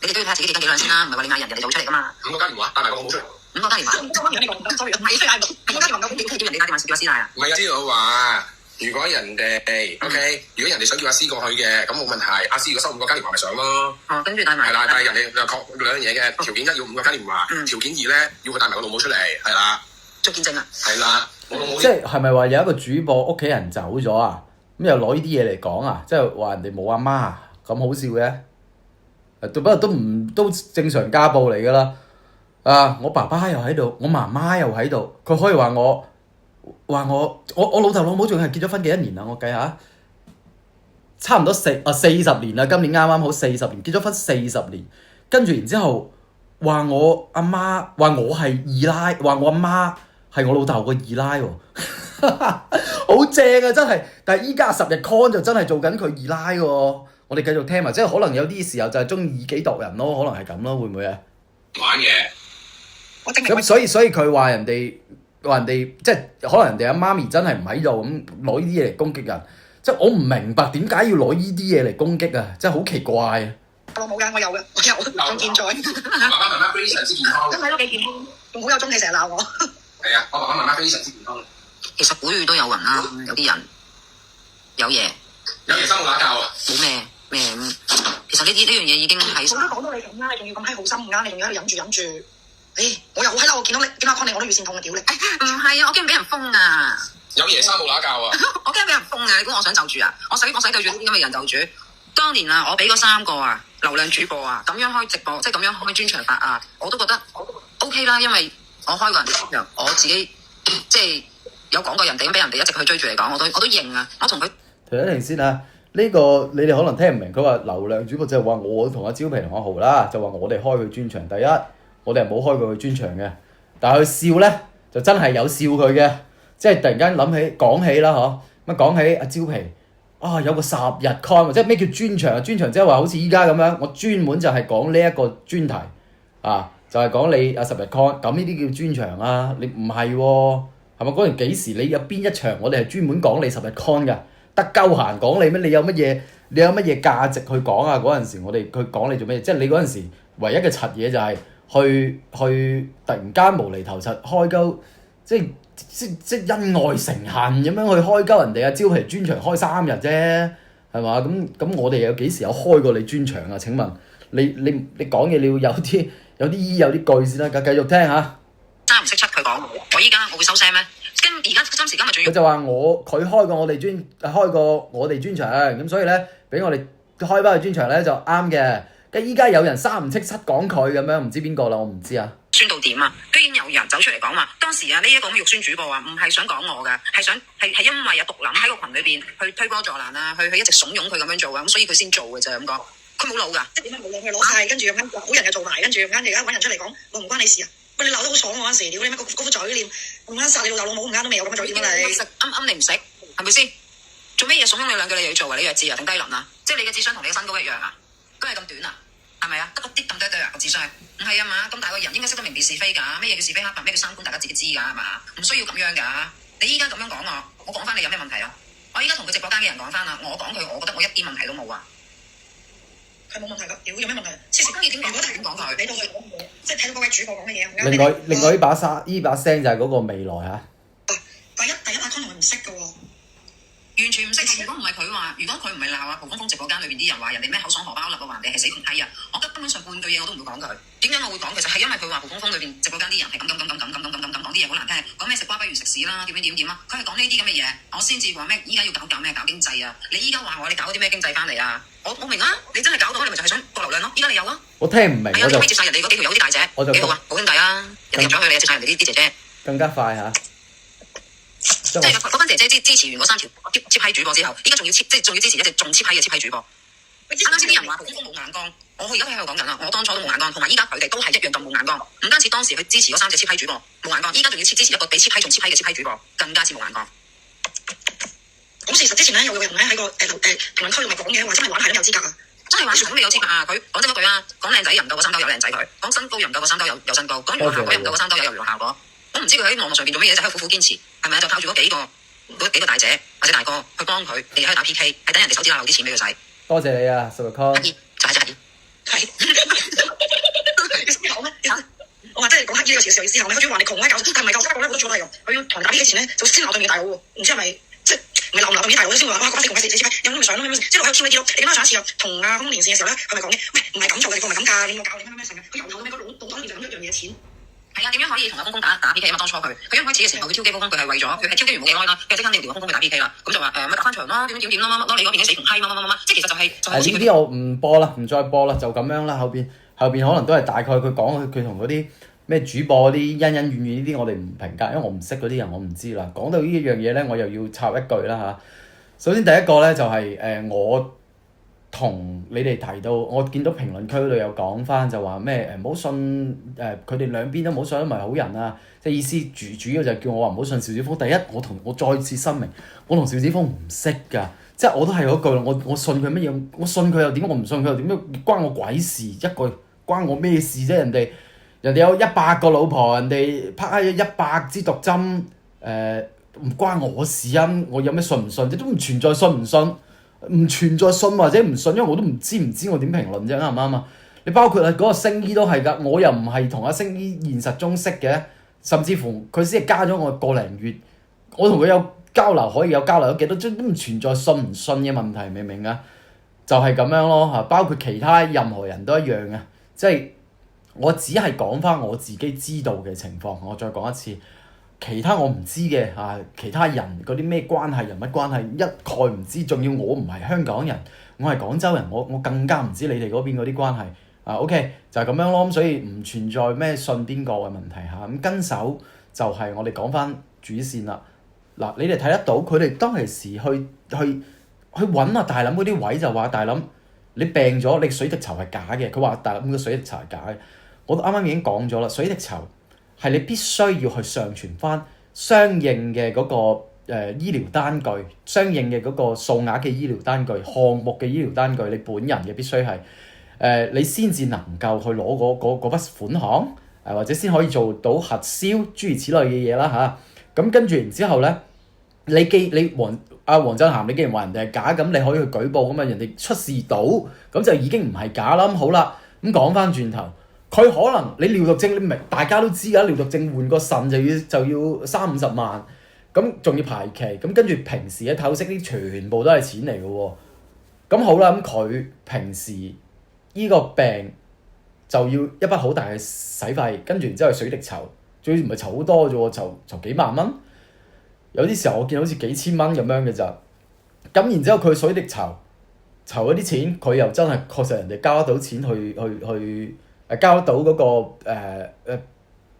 你哋都要睇下自己幾斤幾兩先啦，唔係話你嗌人哋就會出嚟㗎嘛。5個嘉年華帶埋個號出嚟。5個嘉年華。5個嘉年華唔 sorry，唔係嗌唔到，5個嘉年華咁叫人哋打電話叫阿師奶啊。唔係啊，知道話，如果人哋 OK，如果人哋想叫阿師過去嘅，咁冇問題。阿師如果收5個嘉年華咪上咯。哦，跟住帶埋。係啦，但係人哋又確兩樣嘢嘅，條件一要5個嘉年華，條件2咧要佢帶埋個老母出嚟，係啦。做見證啊。係啦，我老母。即係咪話有一個主播屋企人走咗啊？咁又攞呢啲嘢嚟講啊？即係話人哋冇阿媽啊？咁好笑嘅？不過都正常家暴嚟㗎啦。我爸爸又喺度，我媽媽又喺度，佢可以話我老豆老母仲係結咗婚幾多年啊？我計下，差唔多40年啦。今年啱啱好40年，結咗婚40年，跟住然之後話我阿媽話我係二奶，話我阿媽係我老豆個二奶喎，好正啊真係！但係依家10日 con 就真係做緊佢二奶喎。我哋繼續聽埋，即係可能有啲時候就係中意以己度人咯，可能係咁咯，會唔會啊？玩嘅。咁所以佢話人哋即係可能人哋阿媽咪真係唔喺度，咁攞呢啲嘢嚟攻擊人，即係我唔明白點解要攞呢啲嘢嚟攻擊啊！真係好奇怪啊！我冇㗎，我有嘅，我仲健在。爸爸媽媽非常之健康。真係都幾健康，仲好有中氣，成日鬧我。係啊，我爸爸媽媽非常之健康。其實古語都有人啦，有啲人有嘢。有嘢生冇打教啊！冇咩。其實呢樣嘢已經係。我都講到你咁啦，你仲要咁閪好心唔啱，你仲要喺度忍住。我又好閪嬲，我見到阿 Con 你，我都要線痛啊！屌你！唔係啊，我驚俾人封啊！有爺生冇打教啊！我驚俾人封啊！你估我想就住啊？我使對住呢啲咁嘅人就住。當年啊，我俾嗰3個啊流量主播啊咁樣開直播，即係咁樣開專場法啊，我都覺得 OK 啦，因為我開個人專場，我自己即係有講過人哋咁俾人哋一直去追住嚟講，我都認啊！我同佢停一停先啊！呢個你哋可能聽唔明，佢話流量主播就係話我同阿招皮同阿豪啦，就話我哋開佢專場。第一，我哋係冇開過佢專場嘅，但係佢笑咧就真係有笑佢嘅，即係突然間講起啦嗬，乜講起阿招皮有個10日 con， 即係咩叫專場啊？專場即係話好似依家咁樣，我專門就係講呢一個專題就係講你10日 con， 咁呢啲叫專場啊？你唔係喎，係咪嗰陣幾時你有邊一場我哋係專門講你10日 con 㗎？得鳩閒講你咩？你有乜嘢價值去講啊？嗰陣時我哋去講你做咩？即係你嗰陣時唯一嘅柒嘢就係去突然間無厘頭柒開鳩，即恩愛成恨咁樣去開鳩人哋啊！招皮專場開3日啫，係嘛？咁我哋有幾時有開過你專場啊？請問你講嘢你要有啲依有啲據先啦，繼續聽下。3唔識7佢講，我依家我會收聲咩？而家今時今日仲要佢就話佢開過我哋專場，咁所以咧俾我哋開翻個專場咧就啱嘅。跟依家有人3唔識7講佢咁樣，唔知邊個啦，我唔知啊。酸到點啊！居然有人走出嚟講話，當時啊呢一個咁嘅肉酸主播啊，唔係想講我㗎，係因為有毒撚喺個群裏邊去推波助瀾啊，去一直慫恿佢咁樣做啊，咁所以佢先做嘅啫咁講。佢冇腦㗎，即係點解冇腦？佢攞晒，跟住咁樣好人又做埋，跟住咁樣而家揾人出嚟講，我唔關你事啊！喂，你鬧得好爽嗰陣時，屌你咩嗰副嘴臉，唔啱殺你老豆老母唔啱都未有咁樣嘴臉啊你！啱你唔識係咪先？做咩嘢慫恿你2句你要做啊？你弱智啊定低能啊？即係你嘅智商同你嘅身高一樣啊？都係咁短啊？係咪啊？得個啲咁多對啊個智商，唔係啊嘛？咁大個人應該識得明辨是非㗎，咩嘢叫是非黑白，咩叫三觀，大家自己知㗎係嘛？唔需要咁樣㗎。你依家咁樣講我講翻你有咩問題啊？我依家同佢直播間嘅人講翻啦，我講佢，我覺得我一啲問題都冇啊。佢冇問題㗎，屌有咩問題？黐線，如果係點講佢，你到佢講嘅嘢，即係睇到嗰位主播講嘅嘢。另外呢把聲就係嗰個未來嚇。第一阿 Con 同佢唔識㗎喎。完全唔識。如果唔係佢話，如果佢唔係鬧啊蒲峰峰直播間裏邊啲人話人哋咩口爽荷包粒啊，話人哋係死窮閪啊，我根本上半句嘢我都唔會講佢。點解我會講？其實係因為佢話蒲峰峰裏邊直播間啲人係咁講啲嘢好難聽，講咩食瓜不如食屎啦，點啊！佢係講呢啲咁嘅嘢，我先至話咩？依家要搞咩？搞經濟啊！你依家話我你搞啲咩經濟翻嚟啊？我明啊！你真係搞到你咪就係想博流量咯！依家你有啊！我聽唔明係啊，你可以接晒人哋嗰幾條友啲大姐，幾好啊！好兄弟啊！人哋入咗去你就接晒人哋啲姐姐。更加快嚇。即係嗰班姐姐支持完嗰3條接批主播之後，依家仲要支持一隻仲接批嘅接批主播。啱啱先啲人話蒲公公冇眼光，我而家喺度講緊啦，我當初都冇眼光，同埋依家佢哋都係一樣咁冇眼光。唔單止當時去支持嗰3隻接批主播冇眼光，依家仲要支持一個比接批仲接批嘅接批主播，更加之冇眼光。咁事實之前咧，有個人咧喺個評論區咪講嘅話，真係玩係都有資格啊！真係玩咁你有資格啊！佢講真嗰句啊，講靚仔又唔夠個3兜有靚仔佢，講身高又唔夠個3兜有身高，講娛樂效果又唔夠個3兜有娛樂效果。我唔知佢喺網絡上邊做乜嘢，就喺度苦苦堅持，係咪就靠住嗰幾個大姐或者大哥去幫佢，日日喺度打 PK， 係等人哋手指罅漏啲錢俾佢使。多謝你啊 Super Con。就係係。思考咩？我話真係講黑衣呢個詞嘅時候要思考，你開始話你窮咧，但唔係夠三個咧，我都做得用。佢要同人打 PK 前咧，就先鬧對面大佬喎，唔知係咪即係唔係鬧對面大佬先會話哇嗰時窮鬼死有冇咪上咯？即係我喺度 Q 你啲咯。你記得上一次同阿空連線嘅時候咧，佢咪講嘅，喂唔係咁做嘅，唔係咁㗎，你要教你咩成嘅。佢由頭到尾個腦袋裏邊就諗一樣嘢錢。係啊，點樣可以同阿公公打 PK 啊嘛？當初佢一開始嘅時候，佢挑機高峰，佢係為咗佢係挑機完冇幾耐啦，跟住即刻你撩公公去打 PK 啦，咁就話咪打翻場咯，點啦，乜你嗰邊嘅死窮閪乜，即係其實就係好似呢啲我唔播啦，唔再播啦，就咁樣啦。後邊可能都係大概佢講佢同嗰啲咩主播嗰啲恩恩怨怨呢啲，我哋唔評價，因為我唔識嗰啲人，我唔知啦。講到呢一樣嘢咧，我又要插一句啦嚇。首先第一個咧就係我同你哋提到，我見到評論區度有講翻就話咩唔好信佢哋兩邊都唔好信，都唔係好人啊！即係意思主要就係叫我話唔好信邵子峰。第一，我再次聲明，我同邵子峰唔識㗎，即係我都係嗰句，我信佢乜嘢？我信佢又點？我唔信佢又點？關我鬼事？一句關我咩事啫？人哋有100個老婆，人哋拍咗100支毒針，唔關我事啊！我有咩信唔信啫？都唔存在信唔信。唔存在信或者唔信，因為我都唔知我點評論啫，啱唔啱啊？你包括嗰個星姨都係㗎，我又唔係同阿星姨現實中識嘅，甚至乎佢先係加咗我個零月，我同佢有交流，可以有交流咗幾多，都唔存在信唔信嘅問題，明唔明啊？就係咁樣咯嚇，包括其他任何人都一樣嘅，即係我只係講翻我自己知道嘅情況，我再講一次。其他我唔知嘅嚇，其他人嗰啲咩關係、人物關係一概唔知，仲要我唔係香港人，我係廣州人，我更加唔知你哋嗰邊嗰啲關係啊。OK 就係咁樣咯，咁所以唔存在咩信邊個嘅問題嚇。咁跟手就係我哋講翻主線啦。嗱，你哋睇得到佢哋當其時去揾阿大林嗰啲位，就話大林你病咗，你水滴籌係假嘅。佢話大林嘅水滴籌係假嘅。我啱啱已經講咗啦，水滴籌係你必須要去上傳翻相應嘅嗰個醫療單據，相應嘅嗰個數額嘅醫療單據、項目嘅醫療單據，你本人嘅必須係你先至能夠去攞嗰筆款項，或者先可以做到核銷諸如此類嘅嘢啦嚇。咁跟住然之後咧，你黃振涵，你既然話人哋係假，咁你可以去舉報，咁啊人哋出示到，咁就已經唔係假啦。咁好啦，咁講翻轉頭。佢可能你尿毒症，你明大家都知㗎，尿毒症換個腎就要30-50萬，咁仲要排期，咁跟住平時嘅透析啲全部都係錢嚟嘅喎。咁好啦，咁佢平時依個病就要一筆好大嘅使費，跟住然之後水滴籌，仲要唔係籌好多啫喎，籌幾萬蚊，有啲時候我見好似幾千蚊咁樣嘅咋。咁然之後佢水滴籌嗰啲錢，佢又真係確實人哋交得到錢去。交到嗰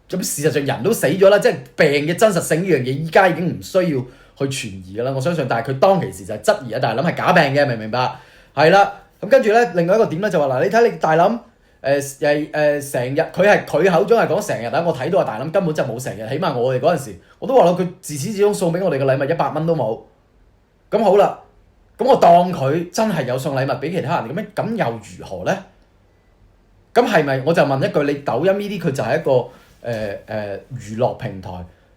咁事實上人都死咗啦，即係病嘅真實性呢樣嘢，依家已經唔需要去存疑㗎啦。我相信，但係佢當其時就係質疑啊，大林係假病嘅，明唔明白？係啦，咁跟住咧，另外一個點咧就話嗱，你睇你大林成日佢口中係講成日啊，我睇到啊大林根本就冇成日，起碼我哋嗰陣時我都話啦，佢自始至終送俾我哋嘅禮物100蚊都冇。咁好啦，咁我當佢真係有送禮物俾其他人咁又如何咧？咁係咪我就問一句，你抖音呢啲佢就係一個娛樂平台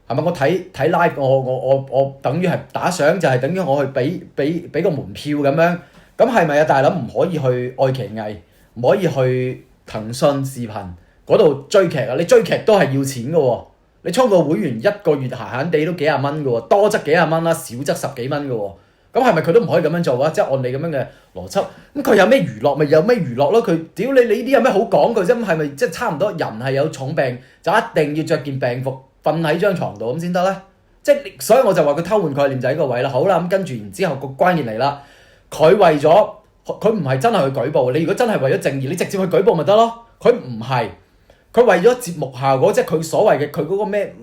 係咪？我睇 live 我等於係打賞，就係等於我去俾個門票咁樣。咁係咪啊大林唔可以去愛奇藝，唔可以去騰訊視頻嗰度追劇啊？你追劇都係要錢嘅喎，你充個會員1個月閒閒地都幾廿蚊嘅喎，多則幾廿蚊啦，少則10幾蚊嘅喎。咁係咪佢都唔可以咁樣做啊？即係按你咁樣嘅邏輯，咁佢有咩娛樂咪有咩娛樂咯？佢屌你呢啲有咩好講佢啫？咁係咪即係差唔多人係有重病就一定要着件病服瞓喺張床度咁先得咧？即係所以我就話佢偷換概念就喺個位啦。好啦，咁跟住然之後個關鍵嚟啦，佢為咗佢唔係真係去舉報，你如果真係為咗正義，你直接去舉報咪得咯？佢唔係，佢為咗節目效果，即係佢所謂嘅佢嗰個咩，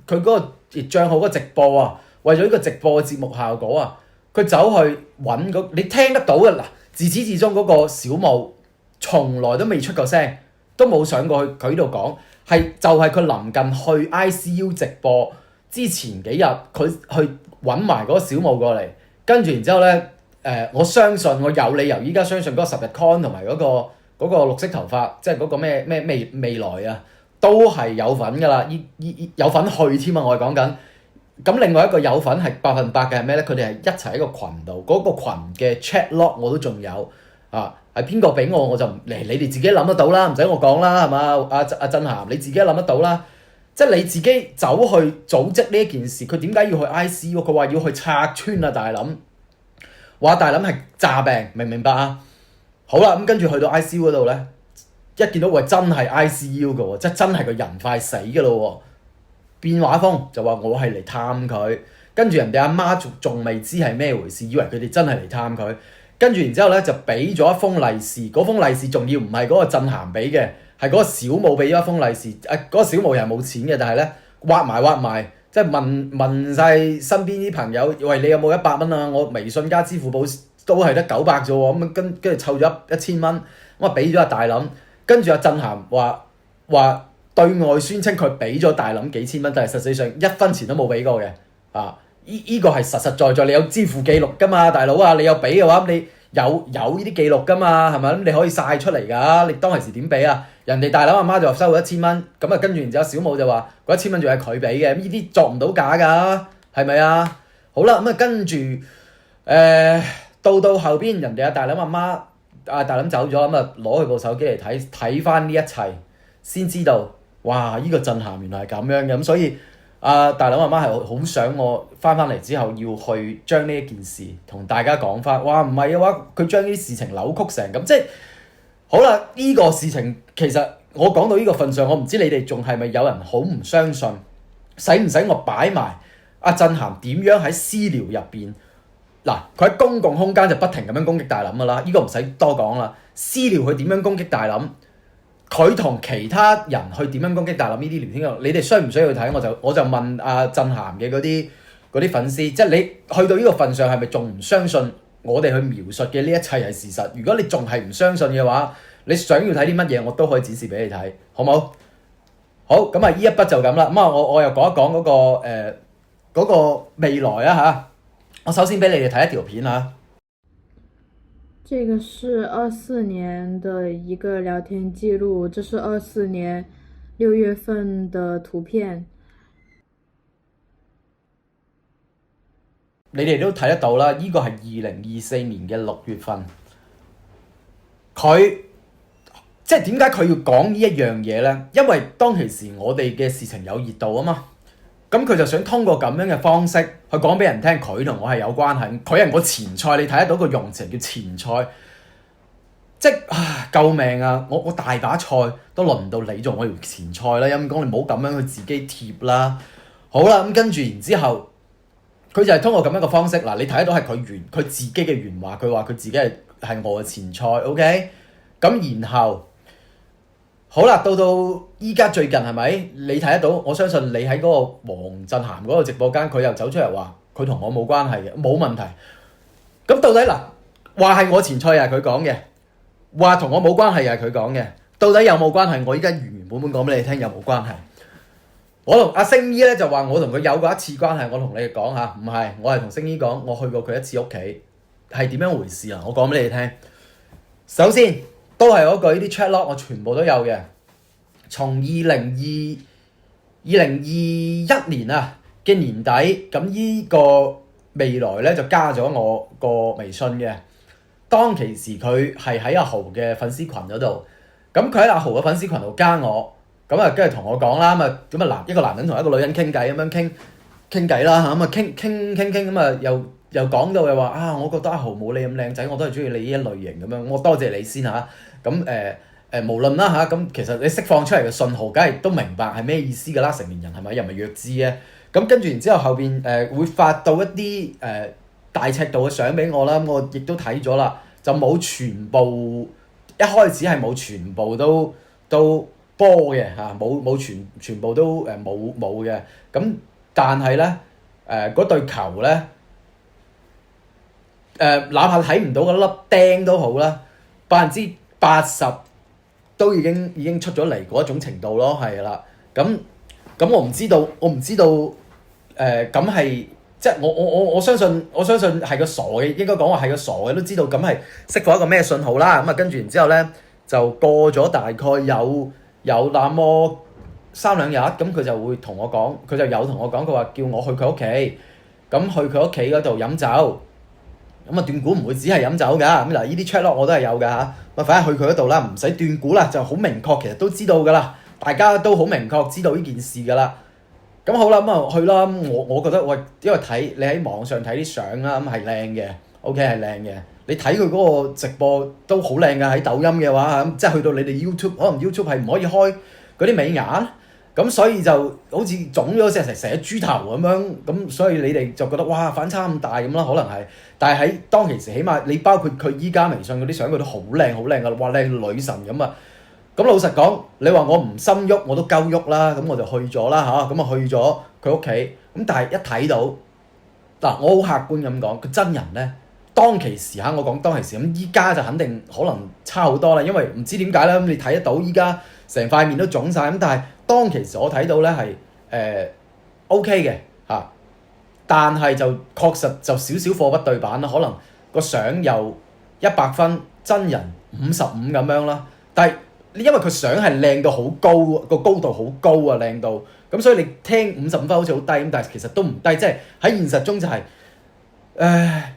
佢嗰個帳號嗰個直播啊，為咗呢個直播嘅節目效果啊，佢走去揾你聽得到嘅嗱，自始至終嗰個小武從來都未出過聲，都冇上過去佢呢度講，就係佢臨近去 ICU 直播之前幾日，佢去揾埋嗰個小武過嚟，跟住然之後咧，我相信我有理由依家相信嗰個10日 con 同埋嗰個綠色頭髮，即係嗰個咩未來啊，都係有份㗎啦，有份去添啊！我係講緊。咁另外一個有份係100%嘅係咩咧？佢哋係一齊喺個群度，嗰個群嘅 chat log 我都仲有啊，係邊個俾我就你哋自己諗得到啦，唔使我講啦，係嘛？阿震涵你自己諗得到啦，即係你自己走去組織呢一件事，佢點解要去 ICU？ 佢話要去拆穿啊大林，話大林係詐病，明唔明白啊？好啦，咁跟住去到 ICU 嗰度咧，一見到喂真係 ICU 嘅喎，即係真係個人快死嘅咯喎。變話風就話我係嚟探佢，跟住人哋阿媽仲未知係咩回事，以為佢哋真係嚟探佢，跟住然之後咧就俾咗一封利是，嗰封利是仲要唔係嗰個震涵俾嘅，係嗰個小武俾咗一封利是，嗰個小武又係冇錢嘅，但係咧挖埋，即係問晒身邊啲朋友，喂你有冇100蚊啊？我微信加支付寶都係得900啫喎，咁跟住湊咗1000蚊，咁啊俾咗阿大林，跟住阿震涵話。對外宣稱佢俾咗大林幾千蚊，但係實際上1分錢都冇俾過嘅。啊，依個係實實在在，你有支付記錄㗎嘛，大佬啊，你有俾嘅話，你有呢啲記錄㗎嘛，係咪？咁你可以晒出嚟㗎。你當其時點俾啊？人哋大林阿媽就話收咗1000蚊，咁啊跟住然之後小武就話嗰1000蚊仲係佢俾嘅，呢啲作唔到假㗎，係咪啊？好啦，咁啊跟住到後邊人哋阿大林阿媽大林走咗，咁啊攞佢部手機嚟睇翻呢一切，先知道。哇！呢個震撼原來係咁樣嘅，咁所以大林阿媽係好想我翻嚟之後要去將呢一件事同大家講翻。哇！唔係嘅話，佢將呢啲事情扭曲成咁，即係好啦。呢個事情其實我講到呢個份上，我唔知你哋仲係咪有人好唔相信？使唔使我擺埋阿震涵點樣喺私聊入邊嗱？佢喺公共空間就不停咁樣攻擊大林噶啦，呢個唔使多講啦。私聊佢點樣攻擊大林？佢同其他人去點樣攻擊大林呢啲聊天記錄，你哋需唔需要睇？我就問阿震涵嘅嗰啲粉絲，即係你去到呢個份上係咪仲唔相信我哋去描述嘅呢一切係事實？如果你仲係唔相信嘅話，你想要睇啲乜嘢，我都可以展示俾你睇，好冇？好，咁啊，呢一筆就咁啦。咁啊，我又講一講嗰個未來啊嚇。我首先俾你哋睇一條片啊。這個是24年的一個聊天記錄，這是24年6月份的圖片。你哋都睇得到啦，呢個係2024年嘅6月份。佢即係點解佢要講呢一樣嘢咧？因為當其時我哋嘅事情有熱度啊嘛。咁佢就想通過咁樣嘅方式去講俾人聽，佢同我係有關係，佢係我前菜，你睇得到個用詞叫前菜，即係救命啊！我大把菜都輪唔到你做我條前菜啦，陰公你唔好咁樣去自己貼啦。好啦，咁跟住然之後，佢就係通過咁樣嘅方式嗱，你睇得到係佢自己嘅原話，佢話佢自己係我嘅前菜 ，OK？ 咁然後。好啦，到依家最近係咪？你睇得到？我相信你喺嗰個黃震涵嗰個直播間，佢又走出嚟話佢同我冇關係嘅，冇問題。咁到底嗱，話係我前菜又係佢講嘅，話同我冇關係又係佢講嘅，到底有冇關係？我依家原本講俾你聽有冇關係。我同阿星姨咧就話我同佢有過一次關係，我同你哋講下，唔係，我係同星姨講，我去過佢一次屋企，係點樣回事啊？我講俾你哋聽。首先。都係嗰句，呢啲 chat log 我全部都有嘅。從2021年啊嘅年底，咁呢個未來咧就加咗我個微信嘅。當其時佢係喺阿豪嘅粉絲群嗰度，咁佢喺阿豪嘅粉絲群度加我，咁啊跟住同我講啦，咁啊一個男人同一個女人傾偈咁樣傾偈啦嚇，咁啊傾咁啊又講到又話啊，我覺得阿豪冇你咁靚仔，我都係中意你呢一類型咁樣。我多謝你先嚇。咁無論啦嚇，咁其實你釋放出嚟嘅信號，梗係都明白係咩意思㗎啦。成年人係咪又唔係弱智嘅？咁跟住然之後後邊會發到一啲大尺度嘅相俾我啦。咁我亦都睇咗啦，就冇全部一開始係冇全部都播嘅嚇，冇全部都冇嘅。咁但係咧嗰對球咧哪怕睇唔到嗰粒釘都好啦，80%都已經出咗嚟嗰一種程度咯，係啦。咁我唔知道咁係即係我相信係個傻嘅，應該講話係個傻嘅都知道咁係釋放一個咩信號啦。咁啊跟住然之後咧就過咗大概有那麼3-2日，咁佢就會同我講，佢就有同我講，佢話叫我去佢屋企，咁去佢屋企嗰度飲酒。咁啊斷估唔會只係飲酒㗎，咁嗱呢啲 check log 我都係有㗎嚇。咁反正去佢嗰度啦，唔使斷估啦，就好明確，其實都知道㗎啦，大家都好明確知道呢件事㗎啦。咁好啦，咁啊去啦。我覺得喂，因為你喺網上睇啲相啦，咁係靚嘅 ，OK 係靚嘅。你睇佢嗰個直播都好靚㗎，喺抖音嘅話即係去到你哋 YouTube， 可能 YouTube 係唔可以開嗰啲美顏。咁所以就好似腫咗成隻豬頭咁樣，咁所以你哋就覺得哇反差咁大咁啦，可能係。但係喺當其時，起碼你包括佢依家微信嗰啲相，佢都好靚好靚噶，哇靚女神咁啊！咁老實講，你話我唔心喐，我都鳩喐啦，咁我就去咗啦嚇，咁啊去咗佢屋企。咁但係一睇到嗱，我好客觀咁講，佢真人咧，當其時嚇，我講當其時咁，依家就肯定可能差好多啦，因為唔知點解啦，咁你睇得到依家成塊面都腫晒。咁但係當其時我睇到咧係OK 嘅嚇，但係就確實就少少貨不對版啦，可能個相有100分，真人55咁樣啦。但係因為佢相係靚到好高，個高度好高啊，靚到咁，所以你聽55分好似好低咁，但係其實都唔低，即係喺現實中就係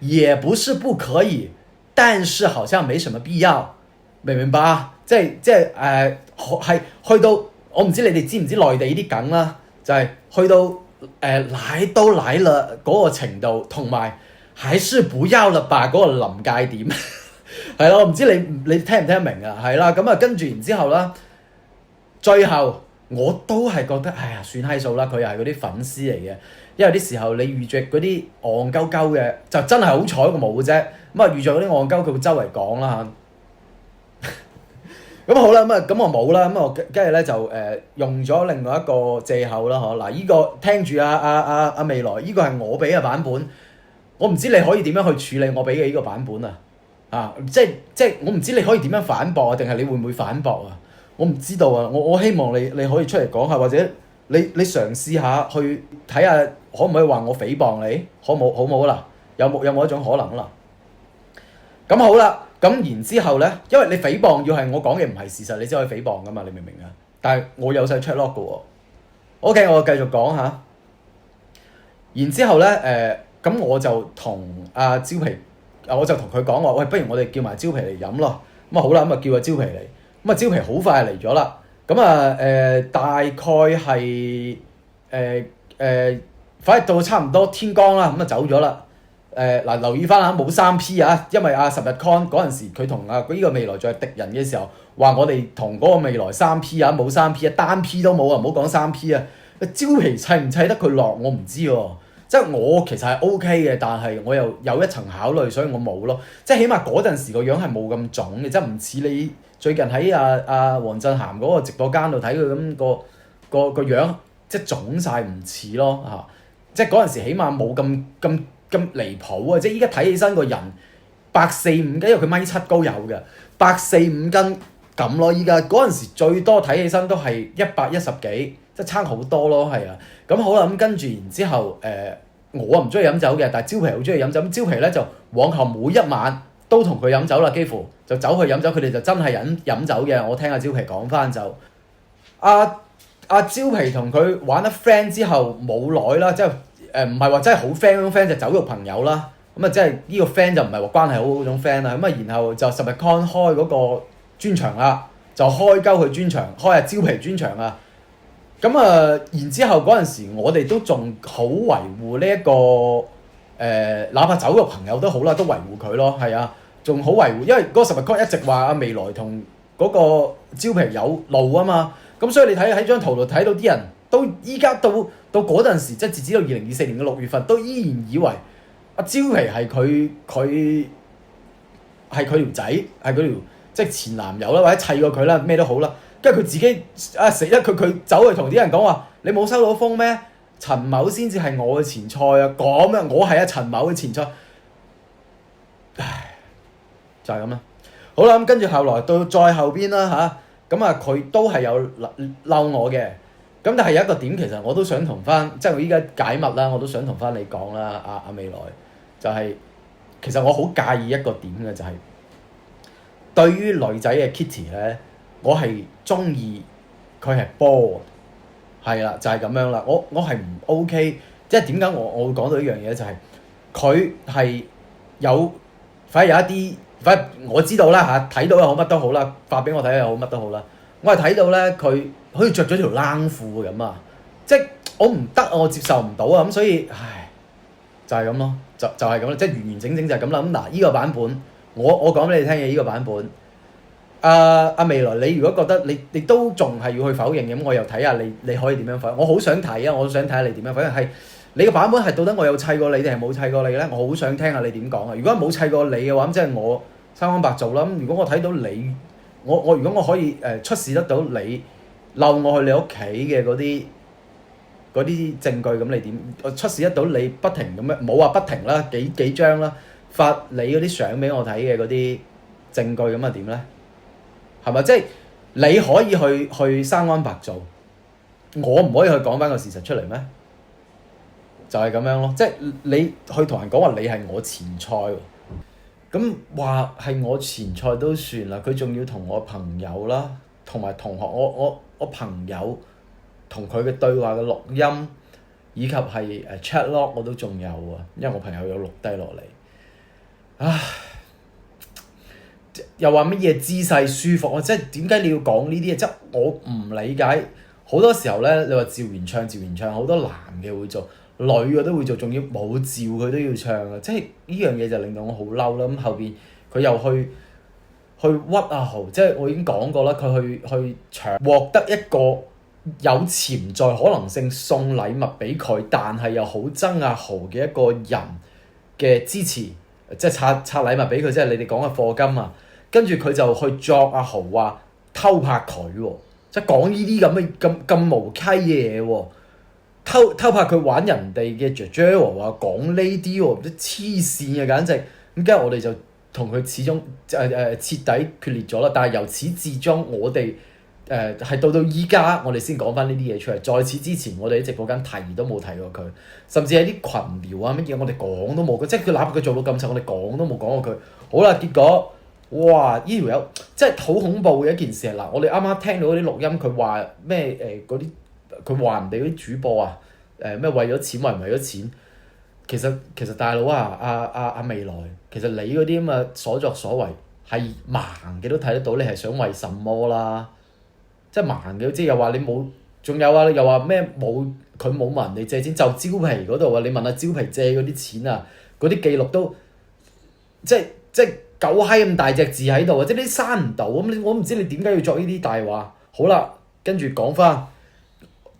也不是不可以，但是好像沒什麼必要，明唔明白啊？即係係去到我唔知你哋知唔知內地呢啲梗啦，就係去到奶都奶啦嗰個程度，同埋還是不要了吧嗰個臨界點，係咯，我唔知你聽唔聽得明啊？係啦，咁啊跟住然之後啦，最後我都係覺得哎呀算閪數啦，佢又係嗰啲粉絲嚟嘅，因為啲時候你遇着嗰啲戇鳩鳩嘅，就真係好彩佢冇啫，咁啊遇着嗰啲戇鳩佢會周圍講啦嚇。咁好啦，咁我冇啦，咁我跟住咧就用咗另外一個藉口啦，嗱，依個聽住未來，依個係我俾嘅版本，我唔知你可以點樣去處理我俾嘅依個版本啊，即係我唔知你可以點樣反駁啊，定係你會唔會反駁啊？我唔知道啊，我希望你可以出嚟講下，或者你嘗試下去睇下可唔可以話我誹謗你，好冇啦？有冇一種可能啦？咁好啦。咁然之後咧，因為你誹謗要係我講嘅唔係事實，你先可以誹謗噶嘛，你明唔明啊？但係我有晒 check log 嘅喎。OK，我繼續講下。然之後咧，咁我就同阿蕉皮，我就同佢講話，喂，不如我哋叫埋蕉皮嚟飲咯。咁啊好啦，咁啊叫阿蕉皮嚟。咁啊蕉皮好快嚟咗啦。咁啊大概係反正到差唔多天光啦，咁啊走咗啦。嗱，留意翻下冇3P 啊，因為10日 con 嗰陣時佢同呢個未來在敵人嘅時候話我哋同嗰個未來3P 啊，冇3P 啊，單 P 都冇啊，唔好講3P 啊。蕉皮砌唔砌得佢落我唔知喎，即係我其實係 OK 嘅，但係我又有一層考慮，所以我冇咯。即係起碼嗰陣時個樣係冇咁腫嘅，即係唔似你最近喺黃振涵嗰個直播間度睇佢咁個樣，即係腫晒唔似咯嚇。即係嗰陣時起碼冇咁離譜啊！即係依家睇起身個人145斤，因為佢1.7米高有嘅145斤咁咯。依家嗰陣時最多睇起身都係110幾，即係差好多咯，係啊。咁好啦，咁跟住然之後我唔中意飲酒嘅，但係蕉皮好中意飲酒。咁蕉皮咧就往後每一晚都同佢飲酒啦，幾乎就走去飲酒。佢哋就真係飲酒嘅。我聽阿蕉皮講翻就阿蕉皮同佢玩得 friend 之後冇耐啦，即係。唔係話真係好 friend 嗰種 friend，就酒肉朋友啦。咁啊，即係呢個 friend 就唔係話關係好嗰種 friend 啦。咁啊，然後就10日 con 開嗰個專場啦，就開鳩佢專場，開下蕉皮專場啊。咁啊，然之後嗰陣時，我哋都仲好維護呢一個哪怕酒肉朋友都好啦，都維護佢咯，係啊，仲好維護，因為嗰個10日 con 一直話未來同嗰個蕉皮有路啊嘛。咁所以你睇喺張圖度睇到啲人。到依家到嗰陣時，即係截止到2024年嘅6月份，都依然以為阿蕉皮係佢條仔，係佢條即係前男友啦，或者砌過佢啦，咩都好啦。跟住佢自己死啦！佢走去同啲人講話：你冇收到風咩？陳某先至係我嘅前菜啊，咁樣我係阿陳某嘅前菜，唉，就係咁啦。好啦，咁跟住後來到再後邊啦嚇，咁佢都係有嬲我嘅，咁但係有一個點其實我都想同翻，即係我依家解密啦，我都想同翻你講啦，阿未來就係、其實我好介意一個點嘅就係、對於女仔嘅 Kitty 咧，我係中意佢係波，係啦，就係、咁樣啦。我係唔 OK，即係點解我會講到呢樣嘢就係佢係有，反而有一啲，反正我知道啦嚇，睇到又好乜都好啦，發俾我睇又好乜都好啦。我係睇到咧佢好似着咗條冷褲咁啊，即係我唔得，我接受唔到啊，咁所以唉就係咁咯，就係咁啦，即係完完整整就係咁啦。咁嗱，依個版本我講俾你聽嘅依個版本。阿未來，你如果覺得你都仲係要去否認嘅，咁我又睇下你可以點樣否認。我好想睇啊！我想睇下你點樣否認。係你個版本係到底我有砌過你定係冇砌過你咧？我好想聽下你點講啊！如果冇砌過你嘅話，咁即係我生安白做啦。咁如果我睇到你，如果我可以出示得到你漏我去你屋企嘅嗰啲證據，咁你點？我出示得到你不停咁樣，冇話不停啦，幾張啦，發你嗰啲相俾我睇嘅嗰啲證據，咁啊點咧？係咪？即係你可以去生安白做，我唔可以去講翻個事實出嚟咩？就係咁樣咯。即係你去同人講話你係我前菜喎，咁話係我前菜都算啦。佢仲要同我朋友啦，同埋同學，我朋友同佢嘅對話嘅錄音，以及係chat log 我都仲有啊，因為我朋友有錄低落嚟。唉。又話乜嘢姿勢舒服啊？即係點解你要講呢啲嘢？即係我唔理解。好多時候咧，你話趙元暢，好多男嘅會做，女嘅都會做，仲要冇趙佢都要唱啊！即係呢樣嘢就令到我好嬲啦。咁後邊佢又去屈阿豪，即係我已經講過啦，佢去獲得一個有潛在可能性送禮物俾佢，但係又好憎阿豪嘅一個人嘅支持，即係拆禮物俾佢，即係你哋講嘅課金啊！跟住佢就去作阿豪話偷拍佢喎，即係講呢啲咁無稽嘅嘢喎，偷拍佢玩人哋嘅姐姐喎，話講呢啲喎，啲黐線嘅簡直。咁跟住我哋就同佢始終徹底決裂咗啦。但係由始至終我哋係到依家我哋先講翻呢啲嘢出嚟。在此之前我哋喺直播間提都冇提過佢，甚至喺啲群聊啊乜嘢我哋講都冇。即係佢哪怕佢做到咁柒，我哋講都冇講過佢。好啦，結果。哇！呢條友即係好恐怖嘅一件事啊！嗱，我哋啱啱聽到嗰啲錄音，佢話咩嗰啲，佢話人哋嗰啲主播啊咩為咗錢，為唔為咗錢？其實大佬啊，阿未來，其實你嗰啲咁嘅所作所為係盲嘅都睇得到，你係想為什麼啦？即係盲嘅，即係又話你冇，仲有啊，又話咩冇佢冇問人哋借錢，就招皮嗰度啊！你問下招皮借嗰啲錢啊，嗰啲記錄都即係。狗閪咁大隻字喺度啊！即係你刪唔到咁，我唔知你點解要作呢啲大話。好啦，跟住講翻，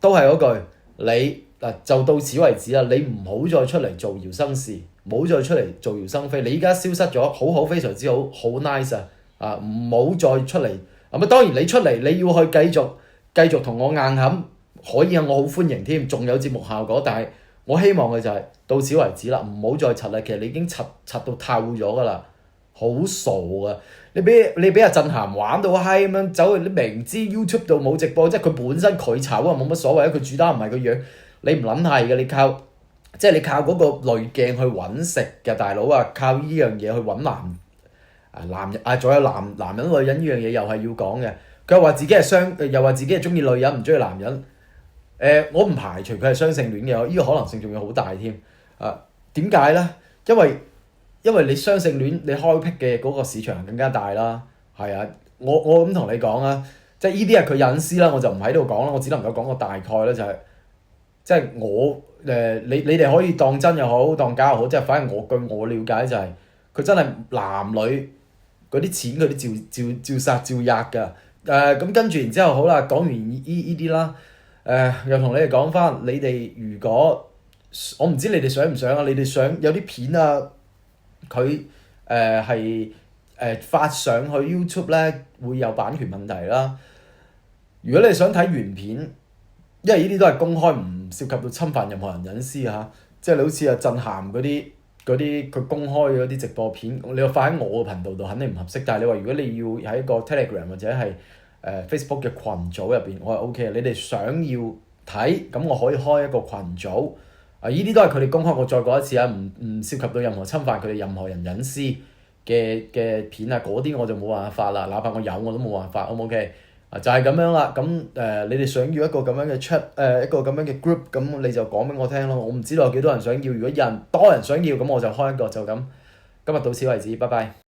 都係嗰句，你嗱就到此為止啦。你唔好再出嚟造謠生事，唔好再出嚟造謠生非。你依家消失咗，好非常之好，好 nice 啊！唔好再出嚟。咁啊，當然你出嚟，你要去繼續同我硬冚，可以啊，我好歡迎添，仲有節目效果。但係我希望嘅就係到此為止啦，唔好再柒啦。其實你已經柒到透咗㗎啦。好傻啊！你俾阿震涵玩到閪咁樣走去，你明知 YouTube 度冇直播，即係佢本身佢炒啊冇乜所謂啊，佢主打唔係個樣，你唔撚係嘅，你靠嗰個濾鏡去揾食嘅大佬啊，靠呢樣嘢去揾男人啊，仲有男人女人呢樣嘢又係要講嘅。佢又話自己係又話自己係中意女人唔中意男人。我唔排除佢係雙性戀嘅，呢個可能性仲要好大添。點解咧？因為你雙性戀，你開闢嘅嗰個市場更加大啦，係啊，我咁同你講啊，即係呢啲係佢隱私啦，我就唔喺度講啦，我只能夠講個大概啦，就係即係我你哋可以當真又好，當假又好，即係反正據我了解就係佢真係男女嗰啲錢佢都照殺照壓㗎。咁跟住然之後好啦，講完呢啲啦，又同你哋講翻，你哋如果我唔知你哋想唔想啊，你哋想有啲片啊？佢係發上去 YouTube 咧，會有版權問題啦。如果你想睇原片，因為呢啲都係公開唔涉及到侵犯任何人隱私嚇。即係你好似阿震撼嗰啲佢公開嘅嗰啲直播片，你話發喺我嘅頻道度肯定唔合適。但係你話如果你要喺一個 Telegram 或者係Facebook 嘅群組入邊，我係 OK 嘅。你哋想要睇，咁我可以開一個群組。呢啲都係佢哋公開，我再講一次啊，唔涉及到任何侵犯佢哋任何人隱私嘅片啊，嗰啲我就冇辦法啦，哪怕我有我都冇辦法 ，O 唔 OK？就係咁樣啦。咁你哋想要一個咁樣嘅 chat，一個咁樣嘅 group，咁你就講俾我聽咯。我唔知道有幾多人想要，如果多人想要，咁我就開一個就咁。今日到此為止，拜拜。